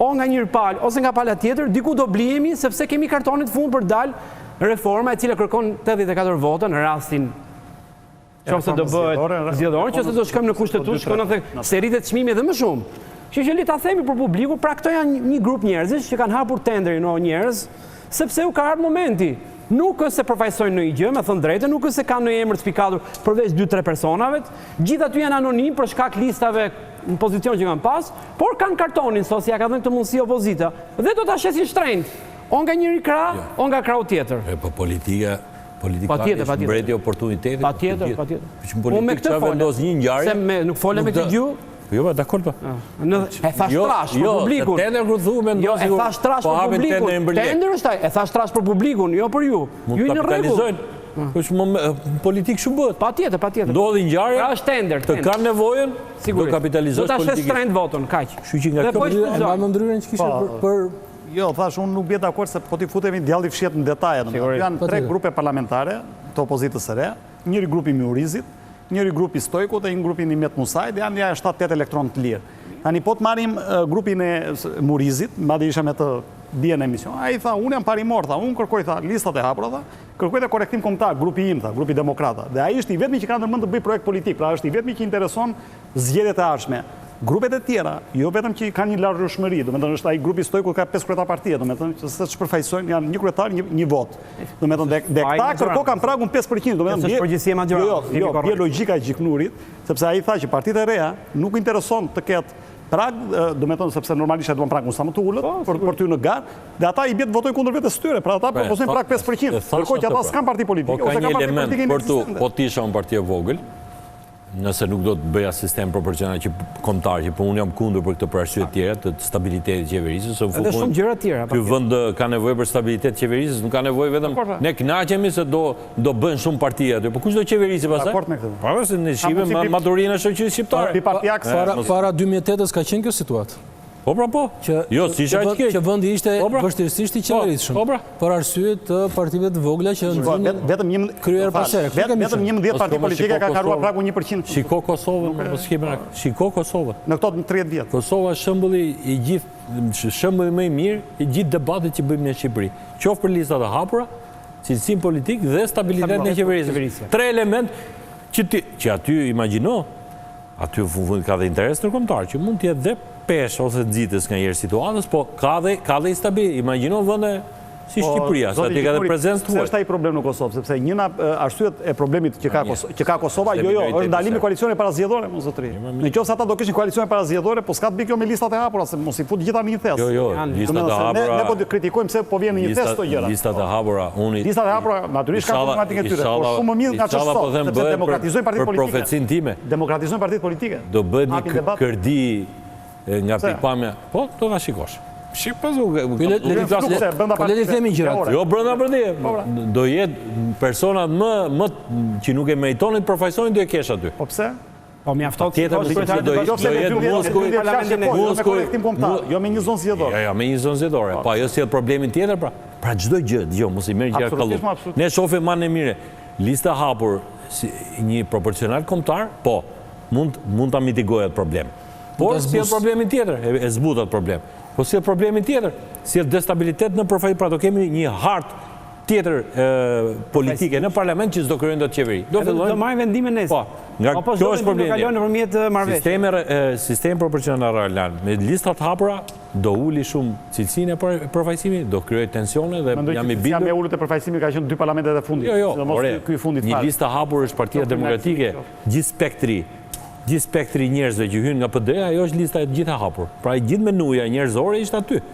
o nga një palë ose nga pala tjetër, diku do blihemi sepse kemi kartonit fund për dalë reforma e cila kërkon 84 vota në rastin qofse do bëhet zgjedhore, qofse do shkojmë në kushtetues, shkon edhe se rritet çmimi edhe më shumë. Kështu që le ta themi për publiku, pra këto janë një grup njerëzish që kanë hapur tenderin o njerëz, sepse u ka ardhur momenti. Nuk është se përfaqësojnë në një gjë, me thënë drejtë, nuk është se kanë në emër të spikatur përveç 2-3 personave, gjithë aty janë anonim për shkak listave në pozicion që kanë pas, por kanë kartonin sot si ja ka dhënë këtë mundësi opozita dhe do ta shesin shtrenjtë. O nga njëri krah, o nga krahu tjetër. Po politika është mbreti oportunitetit. Patjetër. Që politik çfarë vendos një ngjarje? Se nuk folem me këtë gjuhë. Jo, dakor po. E thash trash për publikun. Tender kur thuhem Jo, e thash trash për publikun. Tender është ai, e thash trash për publikun, jo për ju. Ju jeni në rregull. Është politik shumë bëhet. Patjetër. Ndodhi ngjarje. Pra është tender. Të kanë nevojën, do kapitalizosh politikën. Do ta politikën. shes trend votën, kaq. Kështu që nga kjo më ndryrën që kishe për Jo, thash, unë nuk bje dakord se po t'i futemi djalli fshihet në detaje. Janë 3 grupe parlamentare të opozitës së re, njëri grupi Miurizit, njëri grupi Stojkut dhe një grupi Nimet Musaj, dhe janë 7-8 elektron të lirë. Tani po të marrim grupin e Murizit, madje isha me të dje në emision, ai tha, unë jam parimor, tha, unë kërkoj, tha, listat e hapura, tha, kërkoj dhe korektim kombëtar, grupi im, tha, grupi Demokrata. Dhe ai është i vetmi që ka ndërmend të bëj projekt politik, pra është i vetmi që intereson zgjedhjet e ardhshme. Grupet e tjera, jo vetëm që kanë një largëshmëri, domethënë është ai grupi Stojku ka 5 kryetar partie, domethënë që se ç'përfaqësojnë janë një kryetar, një vot. Domethënë dhe këta kërko kanë pragun 5%, domethënë është përgjegjësia magjorale. Jo, bie logjika e Gjiknurit, sepse ai tha që partitë e reja nuk intereson të ketë prag, domethënë sepse normalisht ai duan pragun sa më të ulët për ty në garë, dhe ata i bie të votojnë kundër vetes tyre, pra ata proposojnë prag 5%. Ndërkohë që ata s'kan parti politike ose kanë parti politike inekzistente. Po ti isha një parti e vogël, nëse nuk do të bëja sistem proporcional që kombëtar, që po unë jam kundër për këtë për arsye të tjera të stabilitetit qeverisë, se edhe shumë gjëra të tjera. Ky vend ka nevojë për stabilitet qeverisë, nuk ka nevojë vetëm ne kënaqemi se do bën shumë parti aty, po kush do qeverisë pastaj? Dakord me këtë. Po se ne shihim maturinë e shoqërisë shqiptare. Para 2008-s ka qenë kjo situatë. Po, pra, po. Jo, si isha që keq. Që vendi ishte vështirësisht i qeveritshëm. Për arsye të partive të vogla që vetëm kryer pasere. Vetëm 11 parti politike ka karuar pragu 1%. Shiko Kosovën, shiko Kosovën. Në këto 30 vjet. Kosova është shembulli më i mirë i gjithë debatit që bëjmë në Shqipëri. Qoftë për listat e hapura, cilësinë politik dhe stabilitetin e qeverisë. Tre element që aty imagjino, aty ka dhe interes ndërkombëtar, që mund të jetë dhe pesh ose nxitës nga njëherë situatës, po ka dhe i stabil. Imagjino vende si Shqipëria, sa ti ka dhe prezencë të huaj. Se është ai problem në Kosovë, sepse njëna arsyet e problemit që ka Kosova, është ndalimi koalicione parazgjedhore, mos zotëri. Në qoftë se ata do kishin koalicione parazgjedhore, po s'ka të bëjë kjo me listat e hapura, se mos i fut gjitha në një thes. Jo, listat e hapura. Ne po kritikojmë pse po vjen në një thes këto gjëra. Listat e hapura, listat e hapura natyrisht ka problematikën e tyre, por shumë më mirë nga ç'është sot, sepse demokratizojnë partitë politike. Për profecinë time. Demokratizojnë partitë politike. Do bëhet një kërdi nga pikpamja. Po, do na shikosh. Le të themi gjërat. Jo, brenda. Do jetë personat më që nuk e meritonin të përfaqësonin do e kesh aty. Po pse? Po mjafton jo me një zonë zgjedhore. Jo, me një zonë zgjedhore. Po ajo sjell problemin tjetër pra. Pra çdo gjë, dëgjoj, mos i merr gjëra kallu. Ne shohim më në mirë. Lista hapur një proporcional kombëtar, po mund ta mitigojë atë problem. Por sjell problemin tjetër, e zbutat problem. Po sjell problemin tjetër, sjell destabilitet në përfaqësi, pra do kemi një hartë tjetër politike në parlament që s'do krijojnë dot qeveri. Do marrin vendime nesër. Po, nga kjo është problemi. Nëpërmjet marrëveshjes. Sistemi proporcional Roland me listat hapura do uli shumë cilësinë e përfaqësimit, do krijojë tensione dhe jam i bindur. Me ulët e përfaqësimit ka qenë 2 parlamentet e fundit. Jo, ky i fundit. Një listë hapur është Partia Demokratike, gjithë spektri njerëzve që hynë nga PD-ja, ajo është lista e gjitha hapur. Pra i gjithë menuja njerëzore ishte aty.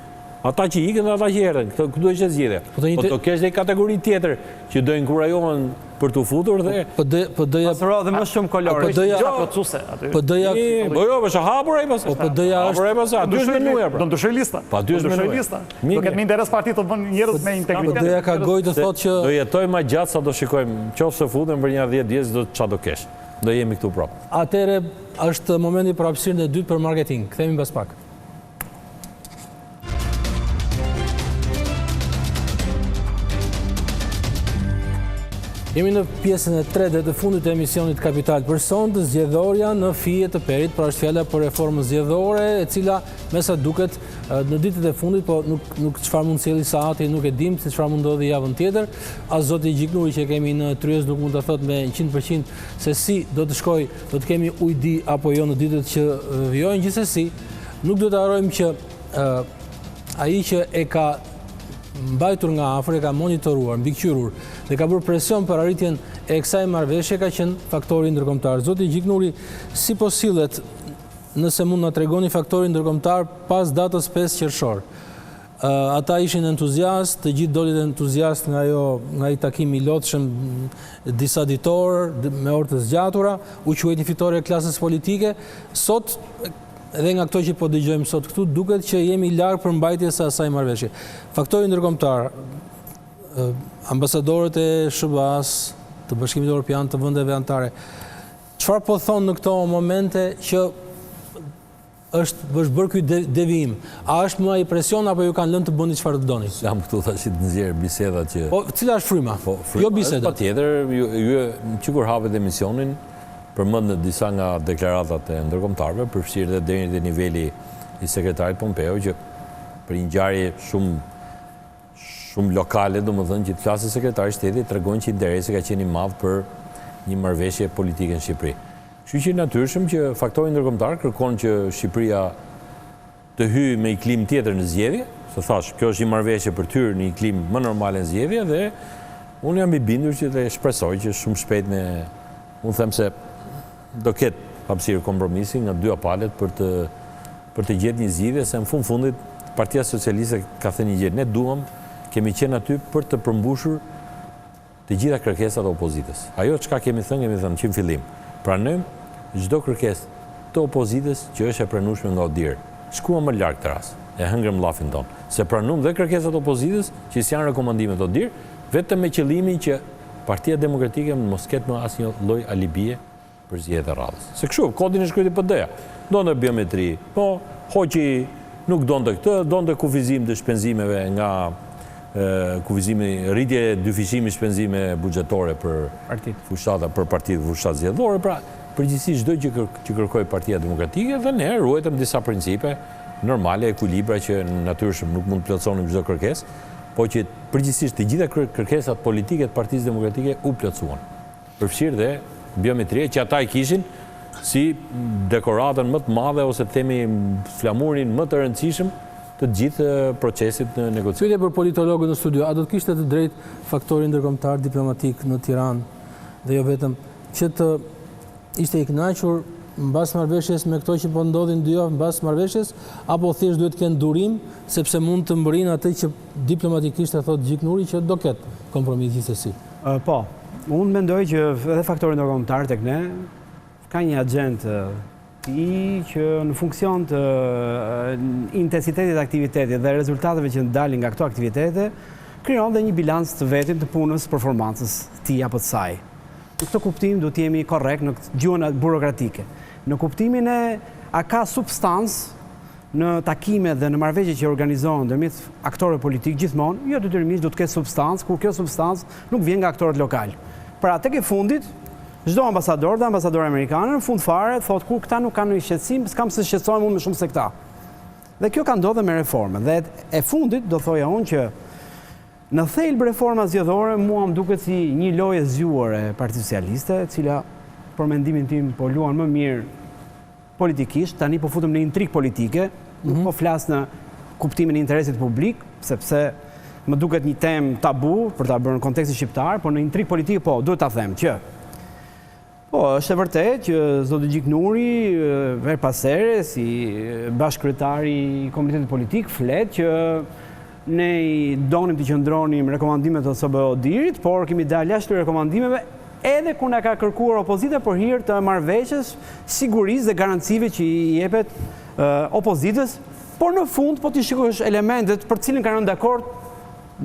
Ata që ikën dhe ata që erdhën, këtu është zgjedhja. Po të kesh dhe kategori tjetër që do inkurajohen për të futur dhe PD-ja dhe më shumë kolore. PD-ja po jo, është hapur ai pastaj. Po PD-ja është aty është menuja. Do ndryshoj lista. Po aty është menuja. Do ketë më interes parti të bën njerëz me integritet. PD-ja ka gojë të thotë që do jetojmë më gjatë sa do shikojmë, qoftë futen për një 10 vjet do çfarë do kesh. Do jemi këtu prapë. Atëherë është momenti për hapësirën e dytë për marketing. Kthehemi pas pak. Jemi në pjesën e tretë dhe të fundit të emisionit Kapital. Për sonte zgjedhorja në fije të perit, pra është fjala për reformën zgjedhore, e cila me sa duket në ditët e fundit, po nuk çfarë mund sjellë saati, nuk e dim se çfarë mund ndodhi javën tjetër. As zoti Gjiknuri që kemi në tryez nuk mund ta thotë me 100% se si do të shkojë, do të kemi ujdi apo jo në ditët që vijojnë. Gjithsesi, nuk do të harrojmë që ai që e ka mbajtur nga afër, e ka monitoruar, mbikëqyrur dhe ka bërë presion për arritjen e kësaj marrëveshje ka qenë faktori ndërkombëtar. Zoti Gjiknuri, si po sillet, nëse mund na tregoni faktorin ndërkombëtar pas datës 5 qershor? Ata ishin entuziast, të gjithë dolin entuziast nga ai takim i lotshëm disa ditor me orë të zgjatura, u quajti fitore e klasës politike. Sot edhe nga këto që po dëgjojmë sot këtu, duket që jemi larg për mbajtjes së asaj marrëveshje. Faktori ndërkombëtar, ambasadorët e SBA-s, të Bashkimit Evropian, të vendeve anëtare, çfarë po thonë në këto momente që është bërë ky devijim? A është më ai presion apo ju kanë lënë të bëni çfarë të doni? Jam këtu tash të nxjerr bisedat që. Po, cila është fryma? Jo biseda. Patjetër, ju kur hapet emisionin, përmendën disa nga deklaratat e ndërkombëtarëve, përfshirë edhe deri në niveli i sekretarit Pompeo, që për një ngjarje shumë lokale, domethënë që klasa e sekretarit shtetit tregon që interesi ka qenë i madh për një marrëveshje politike në Shqipëri. Kështu që natyrshëm që faktori ndërkombëtar kërkon që Shqipëria të hyjë me një klim tjetër në zgjedhje, se thash, kjo është një marrëveshje për të hyrë në një klim më normal në zgjedhje dhe unë jam i bindur që të shpresoj që shumë shpejt unë them se do ketë hapësirë kompromisi nga dy palët për të gjetë një zgjidhje, se në fundit Partia Socialiste ka thënë një gjë, ne duam, kemi qenë aty për të përmbushur të gjitha kërkesat e opozitës. Ajo çka kemi thënë që në fillim. Pranojmë çdo kërkesë të opozitës që është e pranueshme nga Odir. Shkuam më larg të rast, e hëngrëm llafin ton. Se pranojmë dhe kërkesat e opozitës që janë rekomandimet e Odir, vetëm me qëllimin që Partia Demokratike mos ketë më asnjë lloj alibie për zgjedhjet e radhës. Se kështu, kodin e shkruajti PD-ja. Do në biometri, po hoqi nuk donte këtë, donte kufizim të shpenzimeve nga kufizimi, rritje dyfishimi shpenzime buxhetore për fushata, për partitë fushat zgjedhore, pra përgjithsisht çdo gjë që kërkoi Partia Demokratike dhe ne ruajtëm disa principe normale, ekuilibra që natyrshëm nuk mund të plotësonin çdo kërkesë, po që përgjithsisht të gjitha kërkesat politike të Partisë Demokratike u plotësuan. Përfshirë dhe biometria që ata i kishin si dekoratën më të madhe ose themi flamurin më të rëndësishëm të gjithë procesit në negociim. Pyetje për politologët në studio, a do të kishte të drejtë faktori ndërkombëtar diplomatik në Tiranë dhe jo vetëm që të ishte i kënaqur mbas marrëveshjes me këto që po ndodhin 2 javë mbas marrëveshjes, apo thjesht duhet të kenë durim sepse mund të mbërinë atë që diplomatikisht e thotë Gjiknuri që do ketë kompromis gjithsesi. Po, unë mendoj që edhe faktori ndërkombëtar tek ne ka një agent që në funksion të intensitetit të aktivitetit dhe rezultateve që dalin nga këto aktivitete, krijon dhe një bilans të vetit të punës, performancës tij apo të saj. Në këtë kuptim do të jemi korrekt në gjuhën burokratike. Në kuptimin e a ka substancë në takime dhe në marrëveshje që organizohen ndërmjet aktorëve politik gjithmonë, jo detyrimisht do të ketë substancë, kur kjo substancë nuk vjen nga aktorët lokal. Pra tek e fundit, çdo ambasador dhe ambasador amerikanë në fund fare thotë kur këta nuk kanë një shqetësim, s'kam se shqetësohem unë më shumë se këta. Dhe kjo ka ndodhur me reformën. Dhe e fundit do thoja unë që në thelb reforma zgjedhore mua më duket si një lojë e zgjuar e Partisë Socialiste, e cila për mendimin tim po luan më mirë politikisht, tani po futem në intrigë politike, nuk po flas në kuptimin e interesit publik, sepse më duket një temë tabu për ta bërë në kontekstin shqiptar, por në intrigë politike po duhet ta them që është e vërtet që zoti Gjiknuri her pas here si bashkëkryetari i Komitetit Politik flet që ne i donim të qëndronim rekomandimet të SBO-dirit, por kemi dalë jashtë rekomandimeve edhe kur na ka kërkuar opozita për hir të marrëveshjes, sigurisë dhe garancive që i jepet opozitës, por në fund po ti shikosh elementet për të cilën kanë rënë dakord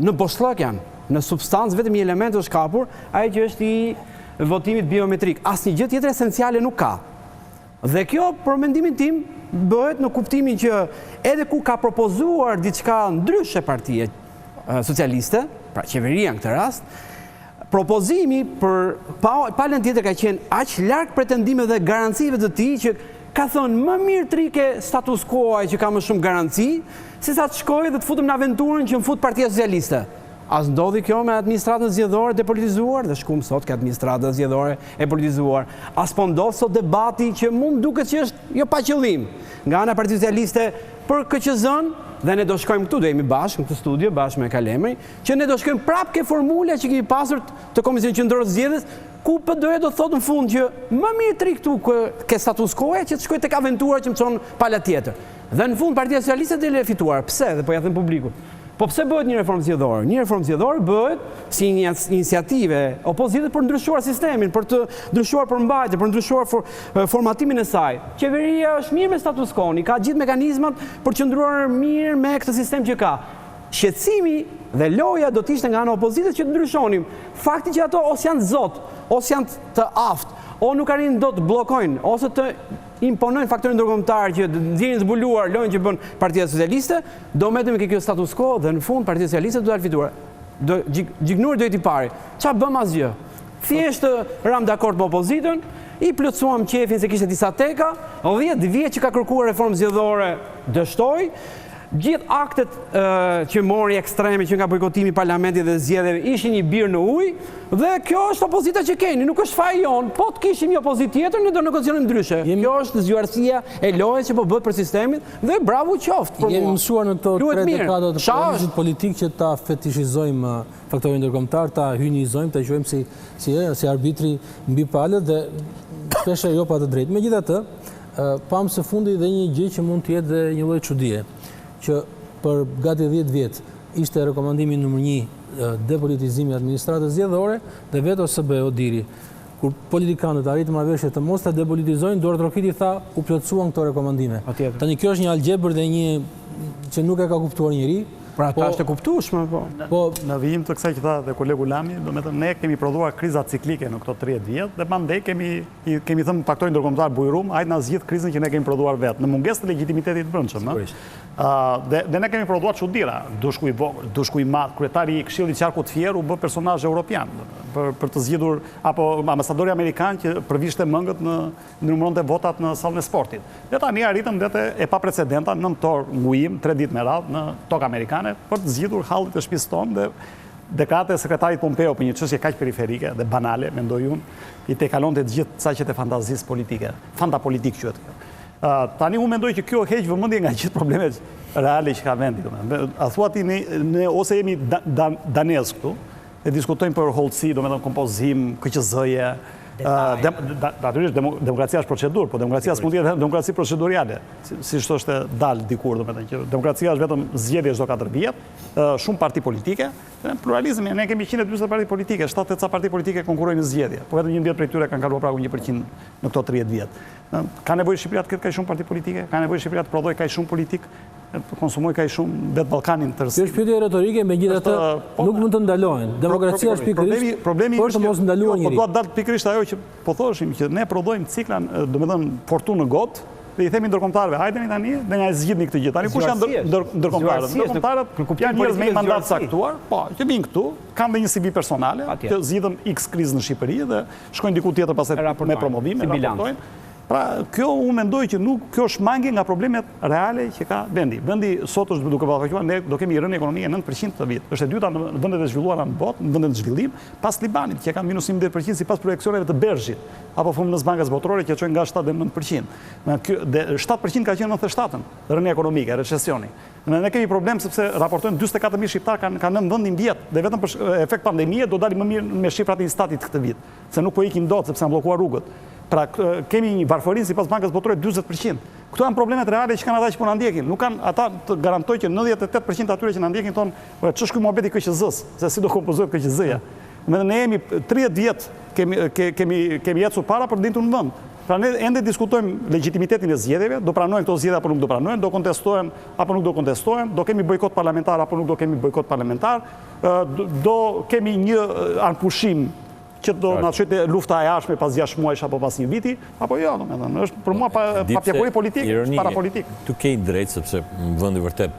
në boshllok janë, në substancë vetëm një element është kapur, ai që është i votimit biometrik. Asnjë gjë tjetër esenciale nuk ka. Dhe kjo, për mendimin tim, bëhet në kuptimin që edhe ku ka propozuar diçka ndryshe Partia Socialiste, pra qeveria në këtë rast, propozimi për palën tjetër ka qenë aq larg pretendimeve dhe garancive të tij që ka thënë më mirë trike status quo-ai që ka më shumë garanci, sesa të shkojë dhe të futem në aventurën që më fut Partia Socialiste. As ndodhi kjo me administratën zgjedhore depolitizuar, dhe shkum sot ka administratën zgjedhore e politizuar. As po ndodh sot debati që mund duket që është jo pa qëllim nga ana Partisë Socialiste për KQZ-n, dhe ne do shkojmë këtu, do jemi bashkë në këtë studio, bashkë me Kalemaj, që ne do shkojmë prapë ke formula që kemi pasur të Komisionit Qendror të Zgjedhjes, ku PD-ja do thotë në fund që më mirë tri këtu ke status quo-ja që të shkojë tek aventura që më çon pala tjetër. Dhe në fund Partia Socialiste do le fituar. Pse? Dhe po ja them publikut. Po pse bëhet një reformë zgjedhore? Një reformë zgjedhore bëhet si një iniciative opozitës për ndryshuar sistemin, për të ndryshuar përmbajtje, për ndryshuar formatimin e saj. Qeveria është mirë me status quo-n, ka gjithë mekanizmat për të qëndruar mirë me këtë sistem që ka. Shqetësimi dhe loja do të ishte nga ana opozitës që të ndryshonim. Fakti që ato ose janë zot, ose janë të aftë, o nuk arrin do të bllokojnë, ose të imponojnë faktorin ndërkombëtar që ndjenin zbuluar lojën që bën Partia Socialiste, do mbetemi me kjo status quo dhe në fund Partia Socialiste do dalë fituar. Gjiknuri do i pari. Çfarë bëm asgjë? Thjesht ram dakord me opozitën, i plotësuam qefin se kishte disa teka, 10 vjet që ka kërkuar reformë zgjedhore dështoi. Gjithë aktet që mori ekstreme që nga bojkotimi i parlamentit dhe zgjedhjeve ishin një birë në ujë, dhe kjo është opozita që keni, nuk është faji jon. Po të kishim një opozitë tjetër, ne do negociojmë ndryshe. Kjo është zgjuarësia e lojës që po bëhet për sistemin dhe bravo qoftë për mua. Jemi mësuar në këto 3 dekada të procesit politik që ta fetishizojmë faktorin ndërkombëtar, ta hynizojmë, ta quajmë si arbitri mbi palët dhe shpesh jo pa të drejtë. Megjithatë, pam së fundi dhe një gjë që mund të jetë dhe një lloj çudie, që për gati 10 vjet ishte rekomandimi nr. 1 depolitizimi i administratës zgjedhore dhe veto SBO-diri. Kur politikanët arritën marrëveshje të mos ta depolitizojnë, Dorë Trokiti tha u plotësuan këto rekomandime. Tani kjo është një algebër dhe një që nuk e ka kuptuar njeri, Pra ta është e kuptueshme, po. Në vijim të kësaj që tha dhe kolegu Lami, do me thënë ne kemi prodhuar kriza ciklike në këto 30 vjet dhe mandej kemi thënë paktoi ndërkombëtar bujrum, hajde na zgjidh krizën që ne kemi prodhuar vetë, në mungesë të legjitimitetit brendshëm, dhe ne kemi prodhuar çuditëra, dushku i vogël, dushku i madh, kryetari i Këshillit Qarkut të Fierë u bë personazh evropian për të zgjidhur, apo ambasadori amerikan që përvishte mëngët në numëronte votat në sallën e sportit. Dhe tani arritëm vete e paprecedenta, 9 orë ngujim, 3 ditë me radhë në tokë amerikane për të zgjidhur hallit të shtëpisë tonë dhe dekrate e sekretarit Pompeo për një çështje kaq periferike dhe banale, mendoj unë, i tejkalonte të gjithë saqet e fantazisë politike. Fantapolitik quhet kjo. Tani unë mendoj që kjo heq vëmendje nga gjithë problemet reale që ka vendi. A thua ti ne ose jemi danez këtu, e diskutojmë për hollësi, do me thënë kompozim, KQZ-je, natyrisht demokracia është procedurë, po demokracia s'mund të jetë demokraci proceduriale, si shto është dalë dikur, do me thënë që demokracia është vetëm zgjedhje çdo 4 vjet, shumë parti politike, pluralizmi, ne kemi 140 parti politike, 78 parti politike konkurrojnë në zgjedhje, po vetëm 11 prej tyre kanë kaluar pragun 1% në këto 30 vjet. Ka nevojë Shqipëria të ketë kaq shumë parti politike, ka nevojë Shqipëria të prodhojë kaq shumë politik, konsumoj kaq shumë vetë Ballkanin tërësi. Kjo është pyetje retorike, megjithatë nuk mund të ndalohen. Demokracia është pikërisht për të mos ndaluar njëri. Po duhet dalë pikërisht ajo që po thoshim që ne prodhojmë ciklan, domethënë fortunë gotë, dhe i themi ndërkombëtarëve, hajdeni tani dhe na zgjidhni këtë gjë. Tani kush janë ndërkombëtarët? Ndërkombëtarët janë njerëz me mandat caktuar, po, që vinë këtu, kanë dhe një CV personale, që zgjidhen X krizë në Shqipëri dhe shkojnë diku tjetër pastaj me promovime, raportojnë. Pra, kjo unë mendoj që nuk kjo është mangje nga problemet reale që ka vendi. Vendi sot është duke ballafaquar, ne do kemi rënë ekonomie 9% të vit. Është e dyta në vendet e zhvilluara në botë, në vendet të zhvillim, pas Libanit që ka minus 11% sipas projekcioneve të Bergit, apo Fondës Bankës Botërore që çojnë nga 7 deri në 9%. Dhe 7% ka qenë 97-ën, rënia ekonomike, recesioni. Ne kemi problem sepse raportojnë 44.000 shqiptar kanë në vendin vjet dhe vetëm për efekt pandemie do dalim më mirë me shifrat e Instatit këtë vit, se nuk po ikim dot sepse janë bllokuar rrugët. Pra kemi një varfërinë sipas Bankës Botërore 40%. Këto janë problemet reale që kanë ata që po na ndjekin. Nuk kanë ata të garantoj që 98% atyre që na ndjekin thonë, ç'është ky muhabeti KQZ-s, se si do kompozohet KQZ-ja. Ne jemi 30 vjet kemi ecur para për dintur në vend. Pra ne ende diskutojmë legjitimitetin e zgjedhjeve, do pranojnë këto zgjedhje apo nuk do pranojnë, do kontestohen apo nuk do kontestohen, do kemi bojkot parlamentar apo nuk do kemi bojkot parlamentar, do kemi një anpushim që do na çojë lufta e jashtme pas 6 muajsh apo pas një viti, apo jo, domethënë, është për mua papjekuri politik, para politik. Tu ke drejt sepse në vendi vërtet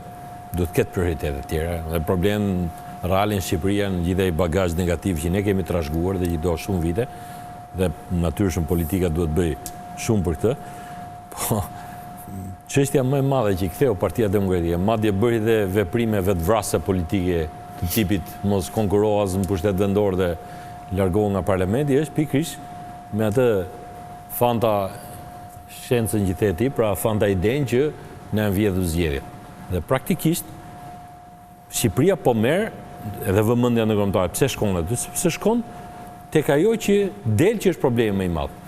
duhet të ketë prioritete të tjera dhe problem real në Shqipëri janë gjithë ai bagazh negativ që ne kemi trashëguar dhe që do shumë vite dhe natyrisht politika duhet bëj shumë për këtë. Po çështja më e madhe që i ktheu Partia Demokratike, madje bëri dhe veprime vetvrasëse politike të tipit mos konkurroaz në pushtet vendor dhe largohu nga parlamenti, është pikërisht me atë fanta shkencën që theti, pra fanta idenë që ne vjedhur zgjedhjet. Dhe praktikisht Shqipëria po merr edhe vëmendja ndërkombëtare. Pse shkon aty? Pse shkon tek ajo që del që është problemi më i madh.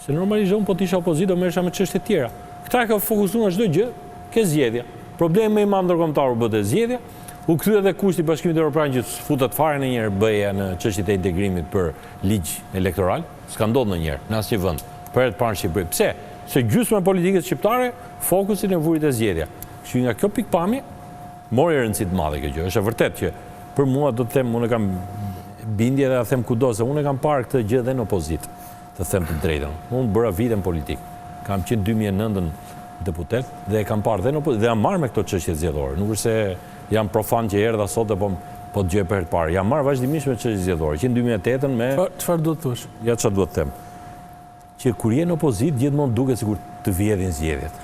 Se normalisht unë po të isha opozitë do merresha me çështje të tjera. Këta ka fokusuar çdo gjë ke zgjedhja. Problemi më i madh ndërkombëtar u bë zgjedhja. U kthye edhe kushti i Bashkimit Evropian që futet fare në njëherë BE-ja në çështjet e integrimit për ligj elektoral, s'ka ndodhur ndonjëherë në asnjë vend. Për të parë Shqipëri. Pse? Se gjysma e politikës shqiptare fokusin e vurit e zgjedhja. Kështu nga kjo pikpamje mori rëndësi të madhe kjo gjë. Është e vërtetë që për mua do të them, unë kam bindje dhe a them kudo se unë kam parë këtë gjë edhe në opozitë, të them të drejtën. Unë bëra vite në politikë. Kam qenë 2009 deputet dhe e kam parë dhe në opozitë dhe jam marrë me këto çështje zgjedhore. Nuk është se jam profan që erdha sot e po të gjej për herë të parë. Jam marrë vazhdimisht me çështje zgjedhore. Që në 2008 me Çfarë do të thosh? Ja çfarë duhet të them. Që kur je në opozitë gjithmonë duket sikur të vjedhin zgjedhjet.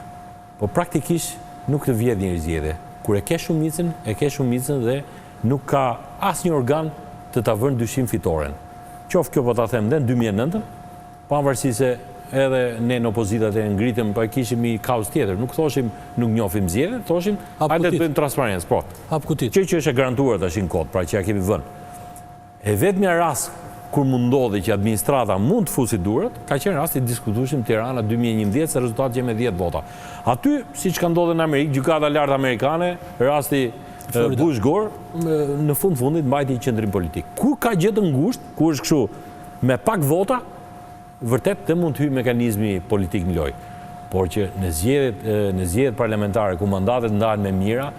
Po praktikisht nuk të vjedhin zgjedhje. Kur e ke shumicën dhe nuk ka asnjë organ të ta vënë dyshim fitoren. Qoftë kjo po ta them dhe në 2009, pavarësisht se edhe ne në opozitat e ngritëm, pa kishim një kaos tjetër. Nuk thoshim nuk njohim zgjedhjet, thoshim hajde të bëjmë transparencë. Po. Hap kutit. Që është e garantuar tash në kod, pra që ja kemi vënë. E vetmja rast kur ndodhi që administrata mund të fusi durat, ka qenë rasti diskutueshëm Tirana 2011 se rezultati që me 10 vota. Aty, siç ka ndodhur në Amerikë, gjykata e lartë amerikane, rasti Bush Gore, në fundit mbajti qendrim politik. Ku ka gjë të ngushtë, ku është kështu me pak vota, vërtet të mund të hyjë mekanizmi politik në lojë. Por që në zgjedhjet parlamentare ku mandatet ndahen me mira,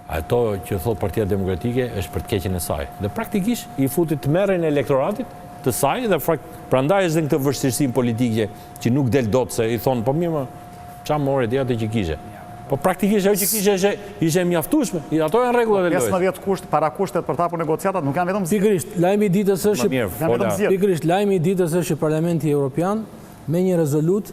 Ato që thot Partia Demokratike është për të keqen e saj. Dhe praktikisht i futit të merren e elektoratit të saj dhe prandaj është dhe këtë vështirësinë politike që nuk del dot se i thonë po mirë çfarë more ti atë që kishe. Po praktikisht ajo që kishe ishte mjaftueshme. Ato janë rregullat e lojës. 15 kusht para kushtet për të hapur negociatat nuk janë vetëm pikërisht lajmi i ditës është pikërisht lajmi i ditës është që Parlamenti Evropian me një rezolut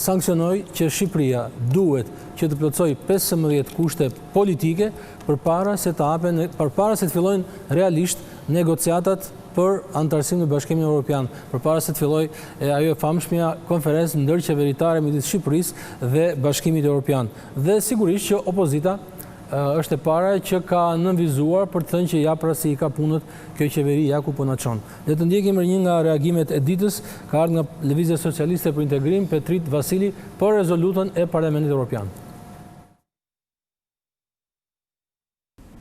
sankcionoi që Shqipëria duhet që të plotësoj 15 kushte politike përpara se të fillojnë realisht negociatat për antarësim në Bashkimin Evropian, përpara se të fillojë ajo e famshmja konferencë ndërqeveritare midis Shqipërisë dhe Bashkimit Evropian. Dhe sigurisht që opozita është e para që ka nënvizuar për të thënë që ja pra si i ka punët kjo qeveri ja ku po na çon. Le të ndjekim një nga reagimet e ditës, ka ardhur nga Lëvizja Socialiste për Integrim, Petrit Vasili, për rezolutën e Parlamentit Evropian.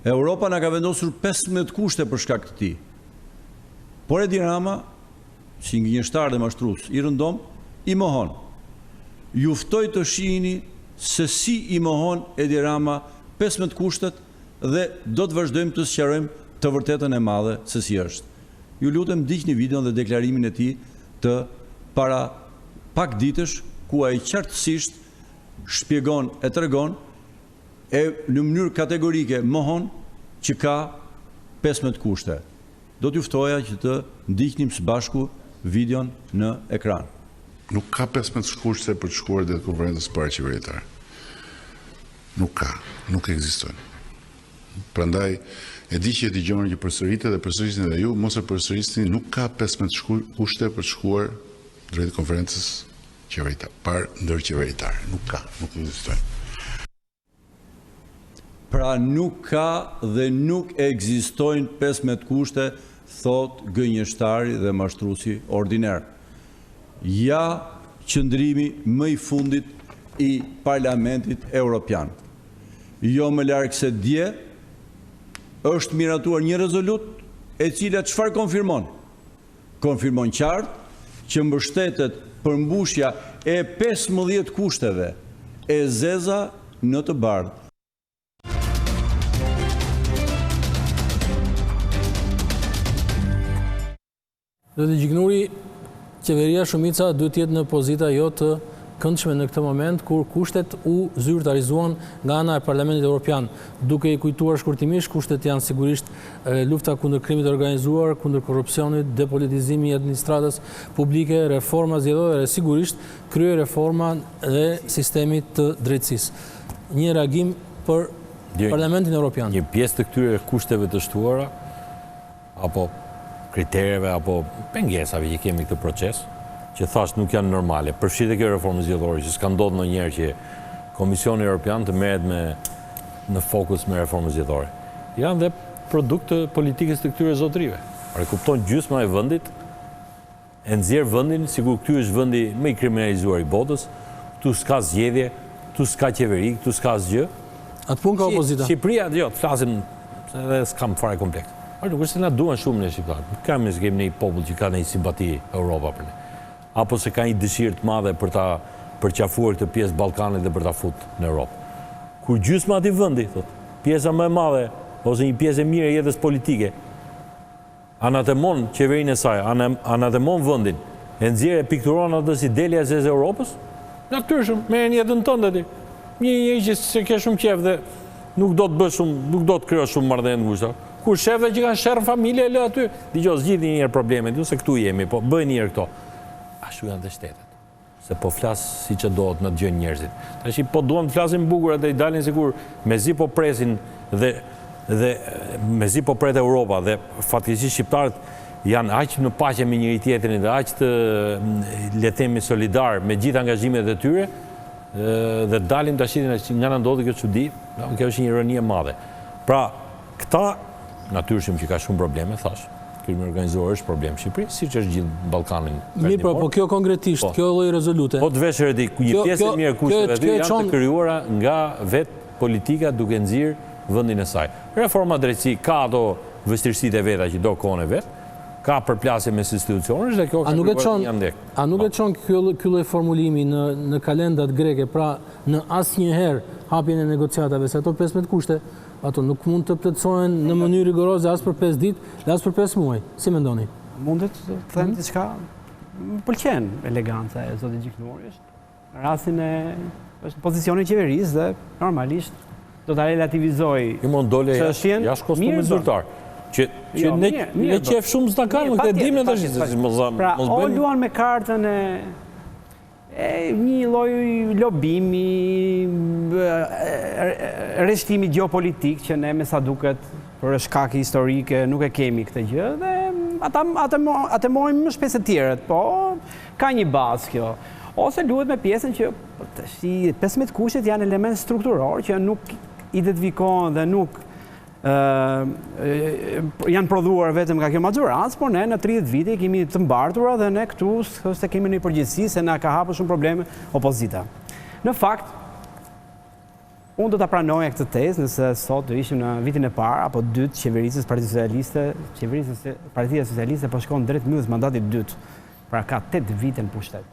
Europa na ka vendosur 15 kushte për shkak të tij. Por Edi Rama, si gënjeshtar dhe mashtrues i rëndom, i mohon. Ju ftoj të shihni se si i mohon Edi Rama 15 kushtet dhe do të vazhdojmë të sqarojmë të vërtetën e madhe se si është. Ju lutem ndiqni videon dhe deklarimin e tij të para pak ditësh ku ai qartësisht shpjegon e tregon e në mënyrë kategorike mohon që ka 15 kushte. Do t'ju ftoja që të ndiqnim së bashku videon në ekran. Nuk ka 15 kushte për të shkuar dhe konferencës paraqiveritare. Nuk ekzistojnë. Prandaj e di që e dëgjoni që përsëritet dhe përsërisni edhe ju, mos e përsërisni, nuk ka 15 kushte për të shkuar drejt konferencës ndërqeveritare. Nuk ekzistojnë. Pra nuk ka dhe nuk ekzistojnë 15 kushte, thot gënjeshtari dhe mashtruesi ordiner. Ja qëndrimi më i fundit i Parlamentit Evropian. Jo më larg se dje është miratuar një rezolut e cila çfarë konfirmon? Konfirmon qartë që mbështetet përmbushja e 15 kushteve e zeza në të bardhë. Zoti Gjiknuri, qeveria shumica duhet të jetë në pozita jo të këndshme në këtë moment kur kushtet u zyrtarizuan nga ana e Parlamentit Evropian. Duke i kujtuar shkurtimisht, kushtet janë sigurisht lufta kundër krimit të organizuar, kundër korrupsionit, depolitizimi i administratës publike, reforma zgjedhore, sigurisht kryereforma dhe sistemit të drejtësisë. Një reagim për Parlamentin Evropian. Një pjesë të këtyre kushteve të shtuara apo kriterjeve apo pengesave që kemi këtë proces, që thash nuk janë normale, përfshirë dhe kjo reformë zgjedhore, që s'ka ndodhur ndonjëherë që Komisioni Evropian të merret në fokus me reformën zgjedhore. Janë dhe produkt të politikës të këtyre zotrive. Pra kupton gjysma e vendit, e nxjerr vendin, sikur ky është vendi më i kriminalizuar i botës, këtu s'ka zgjedhje, këtu s'ka qeveri, këtu s'ka asgjë. Atë punë ka opozita. Shqipëria, jo, të flasim edhe s'kam fare kompleks. Nuk është se na duan shumë në shqiptarë. Nuk kemi se kemi një popull që ka një simpati Europa për ne. Apo se ka një dëshirë të madhe për ta përqafuar këtë pjesë Ballkanit dhe për ta futur në Europë. Kur gjysma e vendi, thot, pjesa më e madhe ose një pjesë e mirë e jetës politike anatemon qeverinë e saj, anatemon vendin, e nxjerr e pikturon atë si delja e zezë Europës, natyrshëm, merren jetën tënde ti. Një që se ke shumë qejf dhe nuk do të bësh shumë, nuk do të krijosh shumë marrëdhënie të ngushta. Kur shefëve që kanë sherrë familje, lë aty. Dgjoj, zgjidhni një herë problemet, ju se këtu jemi, po bëjnë një herë këto. Ashtu janë të shtetet. Se po flas siç e dohet na dëgjojnë njerëzit. Tash po duam të flasim bukur atë i dalin sikur mezi po presin dhe mezi po pret Europa dhe fatkeqësisht shqiptarët janë aq në paqe me njëri tjetrin dhe aq të le të themi solidar me gjithë angazhimet e tyre dhe dalin tash nga na ndodhi kjo çudi, kjo është një ironi e madhe. Pra, këta natyrshëm që ka shumë probleme, thash. Krimi organizuar është problem Shqipëri, siç është gjithë Ballkanin. Mirë, po kjo konkretisht, kjo lloj rezolute. Po të veshër e di, një pjesë e mirë kushteve aty janë të krijuara nga vetë politika duke nxirr vendin e saj. Reforma drejtësi ka ato vështirësitë e veta që do kohën e vet, ka përplasje mes institucionesh dhe kjo ka kryer një ndek. A nuk e çon ky lloj formulimi në kalendat greke, pra në asnjëherë hapjen e negociatave, se ato 15 kushte, ato nuk mund të plotësohen në mënyrë rigoroze as për 5 ditë, as për 5 muaj. Si mendoni? Mundet të them diçka? Më pëlqen eleganca e zotit Gjiknuri. Rastin është pozicioni i qeverisë dhe normalisht do ta relativizoj. Ju mund dole jashtë kostumit zyrtar. Që ne qef shumë s'ta kanë, këtë dim në tash. Pra, o luan me kartën e një lloj lobimi, rreshtimi geopolitik që ne me sa duket për shkake historike nuk e kemi këtë gjë dhe atë mojmë më shpesh se tjerët, po ka një bazë kjo. Ose luhet me pjesën që 15 kushtet janë element strukturor që nuk identifikohen dhe nuk janë prodhuar vetëm nga kjo maxorancë, por ne në 30 vite kemi të mbartura dhe ne këtu se kemi një përgjegjësi se na ka hapur shumë probleme opozita. Në fakt, unë do ta pranoja këtë tezë nëse sot do ishim në vitin e parë apo dytë qeverisës Partia Socialiste po shkon drejt mbylljes mandatit dytë. Pra ka 8 vite në pushtet.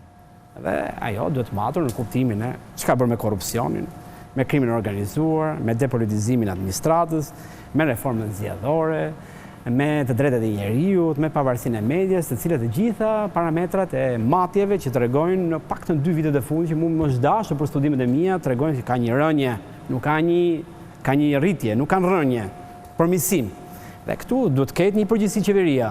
Dhe ajo duhet matur në kuptimin e çka bërë me korrupsionin, me krimin organizuar, me depolitizimin e administratës, me reformën zgjedhore, me të drejtat e njerëzit, me pavarësinë e medias, të cilat të gjitha parametrat e matjeve që tregojnë në paktën 2 vitet e fundit që mua më është dashur për studimet e mia, tregojnë se ka një rënje, nuk ka një rritje, nuk kanë rënje, përmirësim. Dhe këtu duhet të ketë një përgjegjësi qeveria.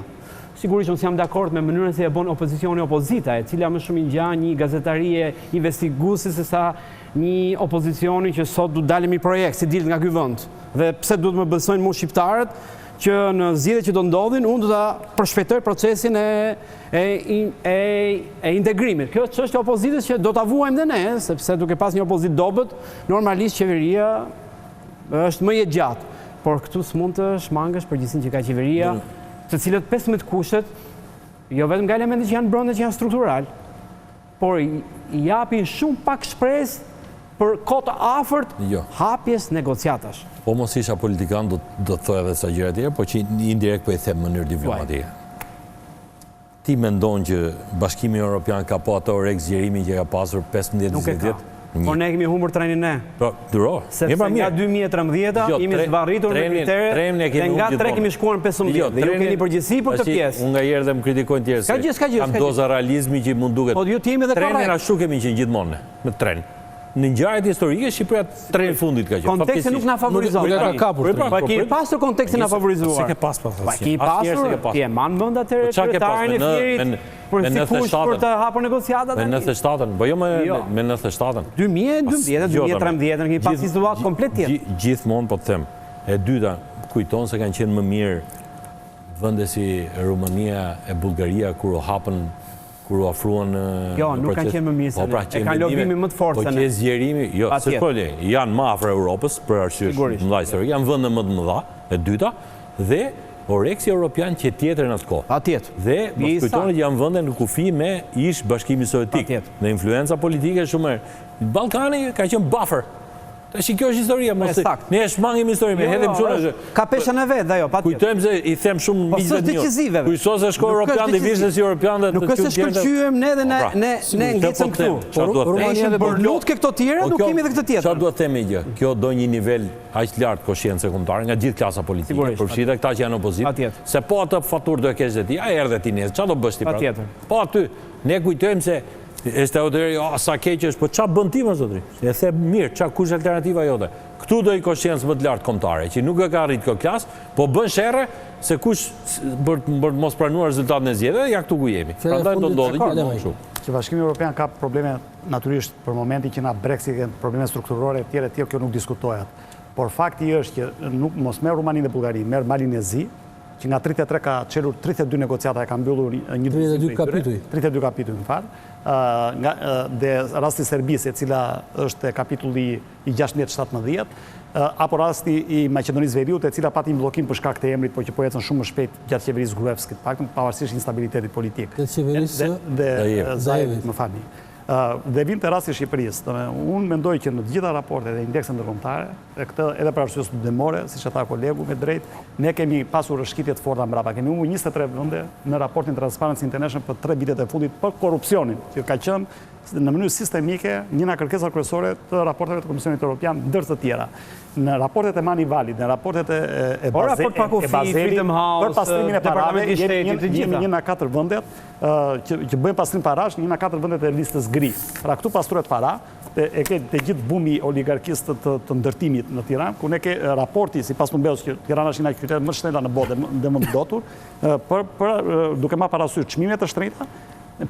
Sigurisht unë jam dakord me mënyrën se e bën opozicioni opozita, e cila më shumë i ngjan një gazetarie investiguese se sa një opozicioni që sot du dalemi projekt, si dilet nga ky vend. Dhe pse duhet më besojnë mua shqiptarët që në zgjedhjet që do ndodhin, unë do ta përshpejtoj procesin e integrimit. Kjo çështja e opozitës që do ta vuajmë dhe ne, sepse duke pas një opozitë dobët, normalisht qeveria është më e gjatë. Por këtu s'mund të shmangësh përgjegjësinë që ka qeveria, të cilët 15 kushtet, jo vetëm nga elementet që janë brenda që janë struktural, por i japin shumë pak shpresë për kohë të afërt hapjes negociatash. Po mos isha politikan, do të thoj edhe sa gjëra tjera, po që indirekt po i them në mënyrë diplomatike. Ti mendon që Bashkimi Evropian ka po ato orek zgjerimi që ka pasur 15-20 vjet? Por ne kemi humbur trenin ne. Po, duro. Sepse nga 2013 jemi zvarritur në kritere dhe nga 3 kemi shkuar në 15 dhe ju keni përgjegjësi për këtë pjesë. Unë nga herë dhe më kritikojnë tjerë se kam doza realizmi që mund duket. Po ju jemi edhe korrekt. Trenin ashtu kemi qenë gjithmonë me tren. Në ngjarjet historike Shqipëria treni fundit ka qenë. Konteksti nuk na favorizon. Po kemi pasur kontekstin na favorizuar. Se ke pas pasur. Po kemi pasur. Ti e man mend atë kryetarin e Firit. Por si kush për të hapur negociatat? Me 97-ën, po jo me 97-ën. 2012, 2013 kemi pas situatë komplet tjetër. Gjithmonë po të them. E dyta, kujton se kanë qenë më mirë vende si Rumania e Bullgaria kur u hapën, kur u ofruan Jo, nuk kanë qenë më mirë se ne. E kanë lobimin më të fortë se ne. Po që zgjerimi, jo, se po janë më afër Europës për arsye mëdha historike, janë vende më të mëdha, e dyta, dhe oreksi Europian që tjetër në atë kohë. Patjetër. Dhe mos kujtoni që janë vende në kufi me ish Bashkimi Sovjetik. Në influenca politike shumë herë. Ballkani ka qenë buffer. Tash kjo është historia, mos ne e shmangim historinë, hedhim shumë. Ka peshën e vet ajo, patjetër. Kujtojmë se i them shumë miqve të njëjtë. Kujtosa se shko Europian dhe vishën si Europian dhe nuk është se shkëlqyem ne dhe ne ngecëm këtu. Romania dhe Bordeaux ke këto tjera, nuk kemi edhe këtë tjetër. Çfarë duhet të themi gjë? Kjo do një nivel aq lart koshiencë kombëtare nga gjithë klasa politike, përfshirë këta që janë opozitë. Se po atë faturë do e kesh dhe ti, a erdhe ti nesër, çfarë do bësh ti pra? Po aty ne kujtojmë se Este oderi, sa keq është, po qa bën ti më zotri? E the mirë, kush alternativa jote? Këtu do i koshiencë më të lartë kombëtare, që nuk e ka arrit kjo klasë, po bën sherre se kush për mos pranuar rezultatin e zgjedhjeve, ja këtu ku jemi. Prandaj do ndodhi gjithmonë kështu. Që Bashkimi Evropian ka probleme natyrisht për momentin që na Brexit kanë probleme strukturore të tjera, kjo nuk diskutohet. Por fakti është që nuk mos merr Rumaninë dhe Bullgarinë, merr Malinezi, që nga 33 ka çelur 32 negociata e ka mbyllur një 32 kapituj në fakt. Dhe rasti Serbisë, e cila është kapitulli i 16-17, apo rasti i Maqedonisë Veriut, e cila pati një bllokim për shkak të emrit, por që po ecën shumë më shpejt gjatë qeverisë Gruevskit, paktën pavarësisht instabilitetit politik. Qeverisë dhe Zajevit, më falni. Dhe vim të rasti Shqipërisë. Unë mendoj që në gjitha raportet e indekse ndërkombëtare, e këtë edhe për arsye studimore, siç e tha kolegu me drejt, ne kemi pasur rrëshqitje të forta mbrapa. Kemi humbur 23 vende në raportin Transparency International për 3 vitet e fundit për korrupsionin, që ka qenë në mënyrë sistemike njëna kërkesa kryesore të raporteve të Komisionit Evropian ndër të tjera. Në raportet e Manivalit, në raportet e Bazelit, për pastrimin e parave, jemi një nga 4 vendet që bëjmë pastrim parash, një nga 4 vendet e listës gri. Pra këtu pastruhet para, e ke të gjithë bumi oligarkistë të ndërtimit në Tiranë, ku ne ke raporti, si pas Pumbellës, që Tirana është një qytet më shtrenjta në botë dhe më ndotur, duke marrë parasysh çmimet të shtrenjta,